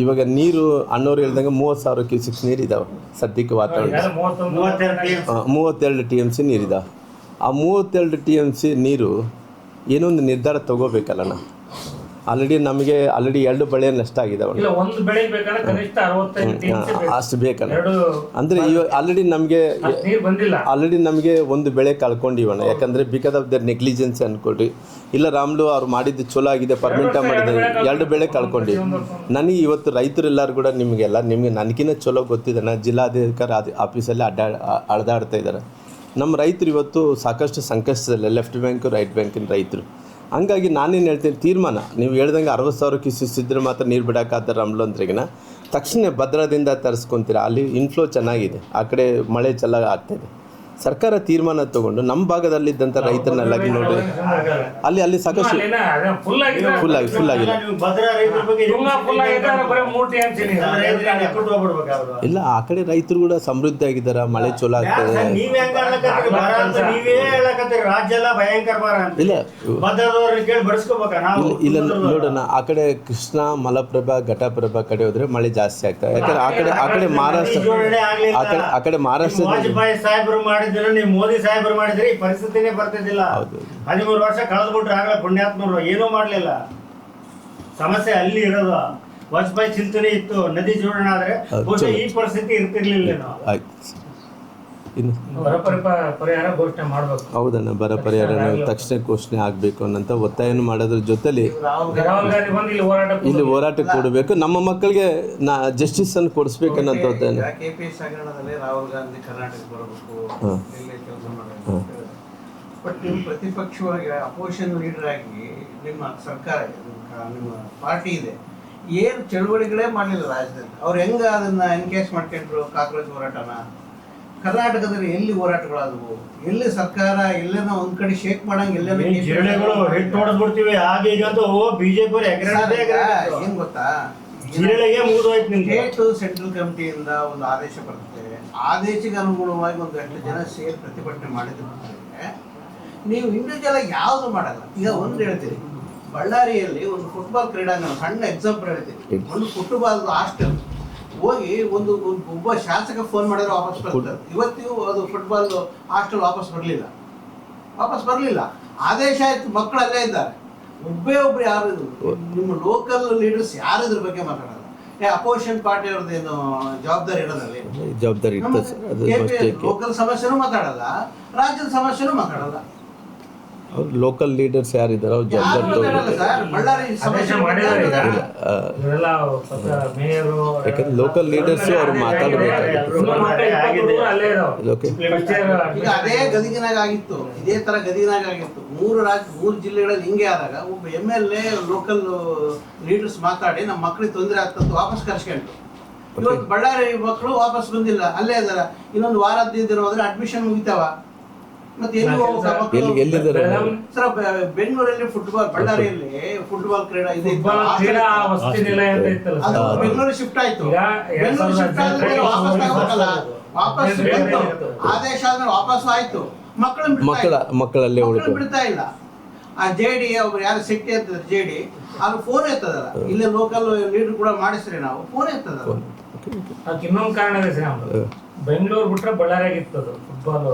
ಇವಾಗ ನೀರು ಅಣ್ಣವ್ರು ಹೇಳ್ದಂಗೆ 30,000 ಕ್ಯೂಸೆಕ್ಸ್ ನೀರಿದ್ದಾವೆ ಸದ್ಯಕ್ಕೆ ವಾತಾವರಣ. 32 TMC ನೀರಿದ್ದಾವೆ. ಆ 32 TMC ನೀರು ಏನೋ ಒಂದು ನಿರ್ಧಾರ ತಗೋಬೇಕಲ್ಲಣ್ಣ. ಆಲ್ರೆಡಿ 2 ಬೆಳೆ ನಷ್ಟ ಆಗಿದಾವಣ್ಣ. ಇಲ್ಲ, ಒಂದು ಬೆಳೆ ಬೇಕಾದ್ರೆ ಕನಿಷ್ಠ 65 TMC ಬೇಕು. ಅಷ್ಟು ಬೇಕಣ್ಣ. ಎರಡು ಅಂದರೆ ಇವಾಗ ಆಲ್ರೆಡಿ ನೀರು ಬಂದಿಲ್ಲ. ನಮಗೆ ಒಂದು ಬೆಳೆ ಕಳ್ಕೊಂಡಿವಣ್ಣ. ಯಾಕಂದರೆ ಬಿಕಾಸ್ ಆಫ್ ದರ್ ನೆಗ್ಲಿಜೆನ್ಸ್ ಅಂದ್ಕೊಳ್ರಿ, ಇಲ್ಲ ರಾಮ್ಲು ಅವ್ರು ಮಾಡಿದ್ದು ಚಲೋ ಆಗಿದೆ, ಪರ್ಮನೆಂಟಾಗಿ ಮಾಡಿದ್ದಾರೆ, 2 ಬೆಳೆ ಕಳ್ಕೊಂಡು. ನನಗೆ ಇವತ್ತು ರೈತರೆಲ್ಲರೂ ಕೂಡ ನಿಮಗೆ ನನಗಿನ್ನ ಚಲೋ ಗೊತ್ತಿದ್ದಾನೆ. ಜಿಲ್ಲಾಧಿಕಾರಿ ಆಫೀಸಲ್ಲಿ ಅಡ್ಡಾಡ್ತಾ ಇದ್ದಾರೆ. ನಮ್ಮ ರೈತರು ಇವತ್ತು ಸಾಕಷ್ಟು ಸಂಕಷ್ಟದಲ್ಲ, ಲೆಫ್ಟ್ ಬ್ಯಾಂಕು ರೈಟ್ ಬ್ಯಾಂಕಿನ ರೈತರು. ಹಂಗಾಗಿ ನಾನೇನು ಹೇಳ್ತೀನಿ, ತೀರ್ಮಾನ ನೀವು ಹೇಳ್ದಂಗೆ 60,000 ಕ್ಯೂಸೆಕ್ಸ್ ಇದ್ದರೆ ಮಾತ್ರ ನೀರು ಬಿಡೋಕ್ಕಾಗ್ತಾರೆ ರಾಮ್ಲು ಅಂದ್ರಿಗಿನ ತಕ್ಷಣ ಭದ್ರಾದಿಂದ ತರಿಸ್ಕೊತೀರ. ಅಲ್ಲಿ ಇನ್ಫ್ಲೋ ಚೆನ್ನಾಗಿದೆ, ಆ ಕಡೆ ಮಳೆ ಚೆನ್ನಾಗಿ ಆಗ್ತಾಯಿದೆ. ಸರ್ಕಾರ ತೀರ್ಮಾನ ತಗೊಂಡು ನಮ್ಮ ಭಾಗದಲ್ಲಿದ್ದಂಥ ರೈತರನ್ನೆಲ್ಲ ನೋಡಿ ಅಲ್ಲಿ ಸಾಕಷ್ಟು ಫುಲ್ ಆಗಿಲ್ಲ. ಇಲ್ಲ, ಆ ಕಡೆ ರೈತರು ಕೂಡ ಸಮೃದ್ಧಿ ಆಗಿದ್ದಾರೆ, ಮಳೆ ಚಲೋ ಆಗ್ತದೆ. ಇಲ್ಲ ನೋಡೋಣ, ಆ ಕಡೆ ಕೃಷ್ಣ ಮಲಪ್ರಭಾ ಘಟಪ್ರಭಾ ಕಡೆ ಹೋದ್ರೆ ಮಳೆ ಜಾಸ್ತಿ ಆಗ್ತದೆ. ಯಾಕಂದ್ರೆ ಆ ಕಡೆ ಮಹಾರಾಷ್ಟ್ರ ನೀವು ಮೋದಿ ಸಾಹೇಬರು ಮಾಡಿದ್ರೆ ಈ ಪರಿಸ್ಥಿತಿನೇ ಬರ್ತಿದ್ದಿಲ್ಲ. 13 ವರ್ಷ ಕಳೆದ್ಬಿಟ್ರೆ ಆಗಲೇ ಪುಣ್ಯಾತ್ಮರು ಏನೂ ಮಾಡ್ಲಿಲ್ಲ. ಸಮಸ್ಯೆ ಅಲ್ಲಿ ಇರೋದು. ವಾಜಪೇಯಿ ಚಿಂತನೆ ಇತ್ತು, ನದಿ ಜೋಡಣೆ ಆದ್ರೆ ಈ ಪರಿಸ್ಥಿತಿ ಇರ್ತಿರ್ಲಿಲ್ಲ. ಬರ ಪರಿಹಾರ ಘೋಷಣೆ ಮಾಡಬೇಕು. ಹೌದಣ್ಣ, ಬರ ಪರಿಹಾರ ತಕ್ಷಣ ಘೋಷಣೆ ಆಗಬೇಕು ಅನ್ನೋಂಥ ಒತ್ತಾಯನೂ ಮಾಡೋದ್ರ ಜೊತೆಲಿ ಇಲ್ಲಿ ಹೋರಾಟಕ್ಕೆ ಕೊಡಬೇಕು. ನಮ್ಮ ಮಕ್ಕಳಿಗೆ ಜಸ್ಟಿಸ್ ಅನ್ನು ಕೊಡಿಸ್ಬೇಕು ಅನ್ನೋಂಥ ಒತ್ತಾಯ. ರಾಹುಲ್ ಗಾಂಧಿ ಕರ್ನಾಟಕ ಬರಬೇಕು, ಬಟ್ ನಿಮ್ಮ ಪ್ರತಿಪಕ್ಷವಾಗಿ ಅಪೋಸಿಷನ್ ಲೀಡರ್ ಆಗಿ ನಿಮ್ಮ ಸರ್ಕಾರ, ನಿಮ್ಮ ಪಾರ್ಟಿ ಇದೆ, ಏನು ಚಳುವಳಿಗಳೇ ಮಾಡಲಿಲ್ಲ ರಾಜ್ಯದಲ್ಲಿ. ಅವ್ರು ಹೆಂಗ ಅದನ್ನ ಎನ್ಕೇಸ್ ಮಾಡ್ಕೊಂಡ್ರು ಕಾಕ್ರೋಚ್ ಹೋರಾಟನ? ಕರ್ನಾಟಕದಲ್ಲಿ ಎಲ್ಲಿ ಹೋರಾಟಗಳಾದವು? ಎಲ್ಲಿ ಸರ್ಕಾರ ಎಲ್ಲೇನೋ ಒಂದ್ ಕಡೆ ಶೇಕ್ ಮಾಡಂಗ ನೋಡ್ಬಿಡ್ತೀವಿ. ಆಗ ಈಗಂತೂ ಬಿಜೆಪಿ ಏನ್ ಗೊತ್ತಾ, ಸ್ಟೇಟ್ ಸೆಂಟ್ರಲ್ ಕಮಿಟಿಯಿಂದ ಒಂದು ಆದೇಶ ಬರುತ್ತೆ. ಆದೇಶಕ್ಕೆ ಅನುಗುಣವಾಗಿ 1 ಜನ ಸೇರಿ ಪ್ರತಿಭಟನೆ ಮಾಡಿದ್ರೆ ನೀವು ಇಂಡಿವಿಜುವಲ್ ಆಗಿ ಯಾವ್ದು ಮಾಡಲ್ಲ. ಈಗ ಒಂದು ಹೇಳ್ತೀರಿ, ಬಳ್ಳಾರಿಯಲ್ಲಿ ಒಂದು ಫುಟ್ಬಾಲ್ ಕ್ರೀಡಾಂಗಣ, ಸಣ್ಣ ಎಕ್ಸಾಂಪಲ್ ಹೇಳ್ತೀನಿ. ಒಂದು ಫುಟ್ಬಾಲ್ ಹಾಸ್ಟೆಲ್ ಹೋಗಿ ಒಬ್ಬ ಶಾಸಕ ಫೋನ್ ಮಾಡಿದ್ರೆ ವಾಪಸ್ ಬರ್ತಾರೆ. ಇವತ್ತಿಗೂ ಅದು ಫುಟ್ಬಾಲ್ ಹಾಸ್ಟೆಲ್ ವಾಪಸ್ ಬರಲಿಲ್ಲ. ಆದೇಶ ಆಯ್ತು, ಮಕ್ಕಳಲ್ಲೇ ಇದ್ದಾರೆ. ಒಬ್ಬರು ಯಾರು ನಿಮ್ಮ ಲೋಕಲ್ ಲೀಡರ್ಸ್ ಯಾರು ಇದ್ರ ಬಗ್ಗೆ ಮಾತಾಡಲ್ಲ. ಅಪೋಸಿಷನ್ ಪಾರ್ಟಿ ಅವ್ರದ್ದೇನು ಜವಾಬ್ದಾರಿ ಇರೋದ್ರಲ್ಲಿ ಲೋಕಲ್ ಸಮಸ್ಯೆನೂ ಮಾತಾಡಲ್ಲ, ರಾಜ್ಯದ ಸಮಸ್ಯೆನೂ ಮಾತಾಡಲ್ಲ. ಲೋಕಲ್ ಲೀಡರ್ಸ್ ಯಾರಿದ್ದಾರೆ ಅವ್ರು ಜವಾಬ್ದಾರಿ ಯಾಕಂದ್ರೆ ಲೋಕಲ್ ಲೀಡರ್ಸ್ ಅವ್ರು ಈಗ ಅದೇ ಗದಗಿನಾಗ ಆಗಿತ್ತು, ಇದೇ ತರ ಗದಗಿನಾಗ ಆಗಿತ್ತು. 3 ಜಿಲ್ಲೆಗಳಲ್ಲಿ ಹಿಂಗೆ ಆದಾಗ ಒಬ್ಬ MLA ಲೋಕಲ್ ಲೀಡರ್ಸ್ ಮಾತಾಡಿ ನಮ್ಮ ಮಕ್ಕಳಿಗೆ ತೊಂದರೆ ಆಗ್ತದೆ ವಾಪಸ್ ಕರ್ಸ್ಕೊಂಡ್ರು. ಇವತ್ತು ಬಳ್ಳಾರಿ ಮಕ್ಕಳು ವಾಪಸ್ ಬಂದಿಲ್ಲ, ಅಲ್ಲೇ ಇದಾರ. ಇನ್ನೊಂದು ವಾರದ ಹೋದ್ರೆ ಅಡ್ಮಿಷನ್ ಮುಗಿತಾವ. ಮತ್ತೆ ಸರ್ ಬೆಂಗಳೂರಲ್ಲಿ ಫುಟ್ಬಾಲ್, ಬಳ್ಳಾರಿಯಲ್ಲಿ ಫುಟ್ಬಾಲ್ ಕ್ರೀಡಾ ಇದೆ, ಬೆಂಗಳೂರು ಶಿಫ್ಟ್ ಆಯ್ತು. ಬೆಂಗಳೂರು ಶಿಫ್ಟ್ ಆದ್ರೆ ವಾಪಸ್ ಆದೇಶ ಆದ್ಮೇಲೆ ವಾಪಸ್ ಆಯ್ತು. ಮಕ್ಕಳಲ್ಲೇ ಬಿಡ್ತಾ ಇಲ್ಲ. ಆ JD ಒಬ್ರು ಯಾರು ಶೆಟ್ಟಿ ಅಂತ JD ಅವ್ರು ಫೋನ್ ಎತ್ತದಲ್ಲ. ಇಲ್ಲೇ ಲೋಕಲ್ ಲೀಡರ್ ಕೂಡ ಮಾಡಿಸ್ರಿ, ನಾವು ಫೋನ್ ಎತ್ತದಲ್ಲ. ಇನ್ನೊಂದು ಕಾರಣ ಇದೆ ಸರ್, ಬೆಂಗಳೂರು ಬಿಟ್ರೆ ಬಳ್ಳಾರಿಯಾಗ ಇರ್ತದೆ ಫುಟ್ಬಾಲ್.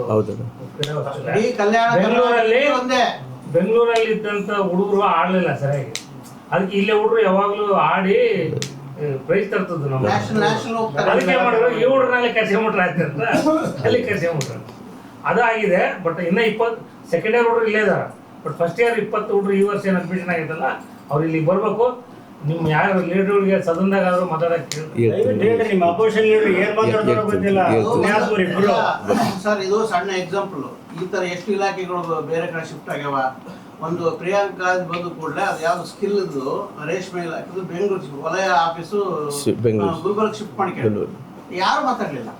ಬೆಂಗಳೂರಲ್ಲಿ ಇದ್ದಂತ ಹುಡುಗರು ಆಡ್ಲಿಲ್ಲ ಸರಿಯಾಗಿ. ಅದಕ್ಕೆ ಇಲ್ಲೇ ಹುಡುಗರು ಯಾವಾಗ್ಲೂ ಆಡಿ ಪ್ರೈಸ್ ತರ್ತದ್ದು. ನಮ್ಮ ಅದಕ್ಕೆ ಮಾಡಿದ್ರು ಈ ಹುಡುಗರಲ್ಲಿ ಕರ್ಸ್ಕೊಂಬಿಟ್ರೆ ಆಯ್ತಂತ ಅಲ್ಲಿ ಕರ್ಸ್ಕೊಂಬಿಟ್ರೆ ಅದಾಗಿದೆ. ಬಟ್ ಇನ್ನ 20 ಸೆಕೆಂಡ್ ಇಯರ್ ಹುಡುಗರು ಇಲ್ಲೇ ಇದಾರೆ. ಬಟ್ ಫಸ್ಟ್ ಇಯರ್ 20 ಹುಡುಗರು ಈ ವರ್ಷ ಏನು ಅಡ್ಮಿಷನ್ ಆಗಿದ್ದಲ್ಲ, ಅವ್ರು ಇಲ್ಲಿ ಬರ್ಬೇಕು. ನಿಮ್ಮ ಯಾರು ಲೀಡರ್ಗಳಿಗೆ ಸದನದಾಗ ಆದ್ರೂ ಮಾತಾಡಕ್ಕೆ ನಿಮ್ಮ ಅಪೋಸಿಷನ್ ಲೀಡರ್ ಏನ್ ಮಾತಾಡ್ತಾರೋ ಗೊತ್ತಿಲ್ಲ ಸರ್. ಇದು ಸಣ್ಣ ಎಕ್ಸಾಂಪಲ್. ಈ ತರ ಎಷ್ಟು ಇಲಾಖೆಗಳು ಬೇರೆ ಕಡೆ ಶಿಫ್ಟ್ ಆಗ್ಯಾವ. ಒಂದು ಪ್ರಿಯಾಂಕಾ ಬಂದು ಕೂಡಲೇ ಅದು ಯಾವ್ದು ಸ್ಕಿಲ್ ರೇಷ್ಮೆ ಇಲಾಖೆ ಬೆಂಗಳೂರು ವಲಯ ಆಫೀಸು ಗುಲ್ಬರ್ಗ ಶಿಫ್ಟ್ ಮಾಡ್ಕೊಂಡು ಯಾರು ಮಾತಾಡ್ಲಿಲ್ಲ.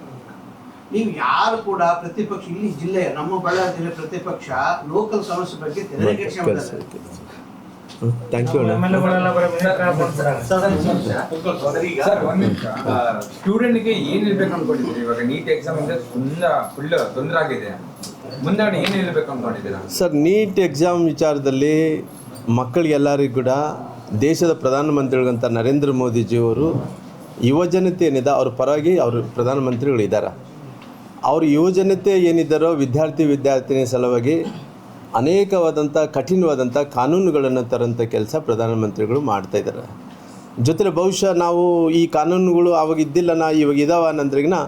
ನೀವು ಯಾರು ಕೂಡ ಪ್ರತಿಪಕ್ಷ, ಇಲ್ಲಿ ಜಿಲ್ಲೆ ನಮ್ಮ ಬಳ್ಳಾರಿ ಜಿಲ್ಲೆ ಪ್ರತಿಪಕ್ಷ ಲೋಕಲ್ ಸಮಸ್ಯೆ ಬಗ್ಗೆ ತೆರೆಗೆಡಿಸ್ಕೊಂಡಿದ್ದಾರೆ. Thank you. ಸ್ಟೂಡೆಂಟ್ಗೆ ಏನ್ ಇರ್ಬೇಕು ಅನ್ಕೊಂಡಿದ್ದೀರಿ? ಇವಾಗ ನೀಟ್ ಎಕ್ಸಾಮ್ ಇಂದ ಫುಲ್ ತೊಂದರೆ ಆಗಿದೆ, ಮುಂದೆ ಏನ್ ಇರ್ಬೇಕು ಅನ್ಕೊಂಡಿದ್ದೀರಾ ಸರ್? ನೀಟ್ ಎಕ್ಸಾಮ್ ವಿಚಾರದಲ್ಲಿ ಮಕ್ಕಳಿಗೆಲ್ಲರಿಗೂ ಕೂಡ ದೇಶದ ಪ್ರಧಾನಮಂತ್ರಿಗಳಂತ ನರೇಂದ್ರ ಮೋದಿಜಿಯವರು ಯುವಜನತೆ ಏನಿದೆ ಅವ್ರ ಪರವಾಗಿ ಅವರು ಪ್ರಧಾನಮಂತ್ರಿಗಳು ಇದ್ದಾರೆ. ಅವ್ರ ಯುವಜನತೆ ಏನಿದ್ದಾರೋ ವಿದ್ಯಾರ್ಥಿನಿ ಸಲುವಾಗಿ ಅನೇಕವಾದಂಥ ಕಠಿಣವಾದಂಥ ಕಾನೂನುಗಳನ್ನು ತರೋಂಥ ಕೆಲಸ ಪ್ರಧಾನಮಂತ್ರಿಗಳು ಮಾಡ್ತಾಯಿದ್ದಾರೆ. ಜೊತೆಗೆ ಬಹುಶಃ ನಾವು ಈ ಕಾನೂನುಗಳು ಆವಾಗ ಇದ್ದಿಲ್ಲನ ಇವಾಗ ಇದಾವ ಅನ್ನೋದ್ರಿಗಿನ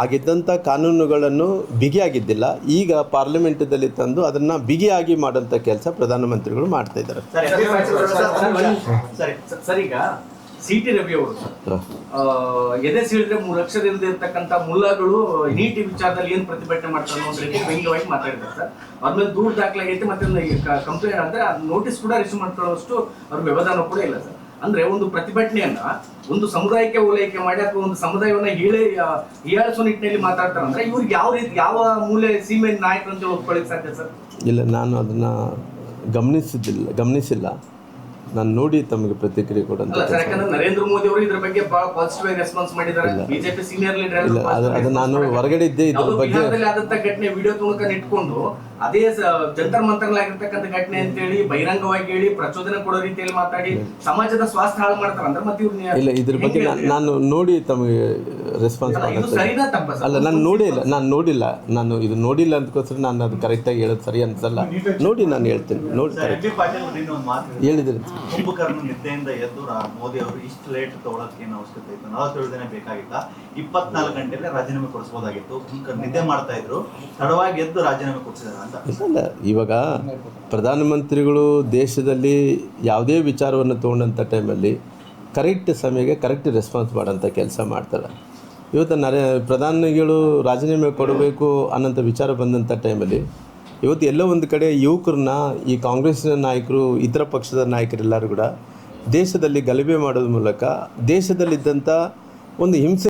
ಆಗಿದ್ದಂಥ ಕಾನೂನುಗಳನ್ನು ಬಿಗಿಯಾಗಿದ್ದಿಲ್ಲ, ಈಗ ಪಾರ್ಲಿಮೆಂಟದಲ್ಲಿ ತಂದು ಅದನ್ನು ಬಿಗಿಯಾಗಿ ಮಾಡೋಂಥ ಕೆಲಸ ಪ್ರಧಾನಮಂತ್ರಿಗಳು ಮಾಡ್ತಾಯಿದ್ದಾರೆ. ಸರ್, ಈಗ CT ರವಿ ಅವರು ಎದೆ ಸೀಳಿದ್ರೆ 3 ಅಕ್ಷರದಿಂದ ಇರ್ತಕ್ಕಂಥ ಮುಲ್ಲಾಗಳು ನೀತಿ ವಿಚಾರದಲ್ಲಿ ಏನ್ ಪ್ರತಿಭಟನೆ ಮಾಡ್ತಾರೆ ಅನ್ನೋ ರೀತಿ ವ್ಯಂಗ್ಯವಾಗಿ ಮಾತಾಡಿದ್ದಾರೆ ಸರ್. ಅದ್ಮೇಲೆ ದೂರ ದಾಖಲಾಗೈತೆ, ಮತ್ತೆ ಕಂಪ್ಲೇಂಟ್ ಅಂದ್ರೆ ನೋಟಿಸ್ ಕೂಡ ರಿಸೀವ್ ಮಾಡ್ಕೊಳ್ಳೋಷ್ಟು ಅವ್ರ ವ್ಯವಧಾನ ಕೂಡ ಇಲ್ಲ ಸರ್. ಅಂದ್ರೆ ಒಂದು ಪ್ರತಿಭಟನೆಯನ್ನ ಒಂದು ಸಮುದಾಯಕ್ಕೆ ಓಲೈಕೆ ಮಾಡಿ ಅಥವಾ ಒಂದು ಸಮುದಾಯವನ್ನ ಹೀಯಾಳಿಸೋ ನಿಟ್ಟಿನಲ್ಲಿ ಮಾತಾಡ್ತಾರೆ ಅಂದ್ರೆ ಇವ್ರಿಗೆ ಯಾವ ರೀತಿ ಯಾವ ಮೂಲೆ ಸೀಮೆ ನಾಯಕರು ಅಂತ ಒಪ್ಕೊಳ್ಳಿಕ್ ಸಾಧ್ಯ ಸರ್? ಇಲ್ಲ, ನಾನು ಅದನ್ನು ಗಮನಿಸಿಲ್ಲ. ನಾನು ನೋಡಿ ತಮಗೆ ಪ್ರತಿಕ್ರಿಯೆ ಕೊಡಂತ. ಯಾಕಂದ್ರೆ ನರೇಂದ್ರ ಮೋದಿ ಅವರು ಇದ್ರ ಬಗ್ಗೆ ಬಹಳ ಪಾಸಿಟಿವ್ ಆಗಿ ರೆಸ್ಪಾನ್ಸ್ ಮಾಡಿದ್ದಾರೆ. ಬಿಜೆಪಿ ಸೀನಿಯರ್ ಲೀಡರ್ ಇಲ್ಲ, ಅದು ನಾನು ಹೊರಗಡೆ ಇದ್ದೆ ಇದ್ರ ಬಗ್ಗೆ. ಆದಂತ ಘಟನೆ ವಿಡಿಯೋ ತುಣುಕ ಇಟ್ಕೊಂಡು ಅದೇ ಜಂತರ್ ಮಂತರ್ಲಾಗಿರ್ತಕ್ಕಂಥ ಘಟನೆ ಅಂತ ಹೇಳಿ ಬಹಿರಂಗವಾಗಿ ಹೇಳಿ ಪ್ರಚೋದನೆ ಕೊಡೋ ರೀತಿಯಲ್ಲಿ ಮಾತಾಡಿ ಸಮಾಜದ ಸ್ವಾಸ್ಥ್ಯ ಹಾಳು ಮಾಡ್ತಾರೆ ಅಂದ್ರೆ ಮತ್ತೆ ಇಲ್ಲ, ಇದ್ರ ಬಗ್ಗೆ ನಾನು ನೋಡಿ ತಮಗೆ ರೆಸ್ಪಾನ್ಸ್ ಅಲ್ಲ, ನಾನು ನೋಡಿಲ್ಲ. ನಾನು ಇದು ನೋಡಿಲ್ಲ ಅಂದ್ಕೋಸ್ಕರ ನಾನು ಅದು ಕರೆಕ್ಟಾಗಿ ಹೇಳೋದು ಸರಿ ಅನ್ಸಲ್ಲ. ನೋಡಿ ನಾನು ಹೇಳ್ತೀನಿ, ನೋಡಿ ಹೇಳಿದ್ರೆ ಕುಂಭಕರ್ಣ ನಿದ್ದೆಯಿಂದ ಎದ್ದು ಮೋದಿ ಅವರು ಇಷ್ಟು ಲೇಟ್ ತಗೊಳಕ್ಕೆ ಏನು ಅವಶ್ಯಕತೆ ಇತ್ತು? 47 ದಿನ ಬೇಕಾಗಿತ್ತ? 24 ಗಂಟೆಲೆ ರಾಜೀನಾಮೆ ಕೊಡಿಸಬಹುದಾಗಿತ್ತು. ನಿದ್ದೆ ಮಾಡ್ತಾ ಇದ್ರು, ತಡವಾಗಿ ಎದ್ದು ರಾಜೀನಾಮೆ ಕೊಡಿಸಿದಾರೆ ಅಂತ. ಇಲ್ಲ, ಇವಾಗ ಪ್ರಧಾನಮಂತ್ರಿಗಳು ದೇಶದಲ್ಲಿ ಯಾವುದೇ ವಿಚಾರವನ್ನು ತೊಗೊಂಡಂಥ ಟೈಮಲ್ಲಿ ಕರೆಕ್ಟ್ ಸಮಯಕ್ಕೆ ಕರೆಕ್ಟ್ ರೆಸ್ಪಾನ್ಸ್ ಮಾಡೋಂಥ ಕೆಲಸ ಮಾಡ್ತಾರೆ. ಇವತ್ತು ಪ್ರಧಾನಿಗಳು ರಾಜೀನಾಮೆ ಕೊಡಬೇಕು ಅನ್ನೋಂಥ ವಿಚಾರ ಬಂದಂಥ ಟೈಮಲ್ಲಿ ಇವತ್ತು ಎಲ್ಲೋ ಒಂದು ಕಡೆ ಯುವಕರನ್ನ ಈ ಕಾಂಗ್ರೆಸ್ನ ನಾಯಕರು, ಇತರ ಪಕ್ಷದ ನಾಯಕರೆಲ್ಲರೂ ಕೂಡ ದೇಶದಲ್ಲಿ ಗಲಭೆ ಮಾಡೋದ್ರ ಮೂಲಕ ದೇಶದಲ್ಲಿದ್ದಂಥ ಒಂದು ಹಿಂಸೆ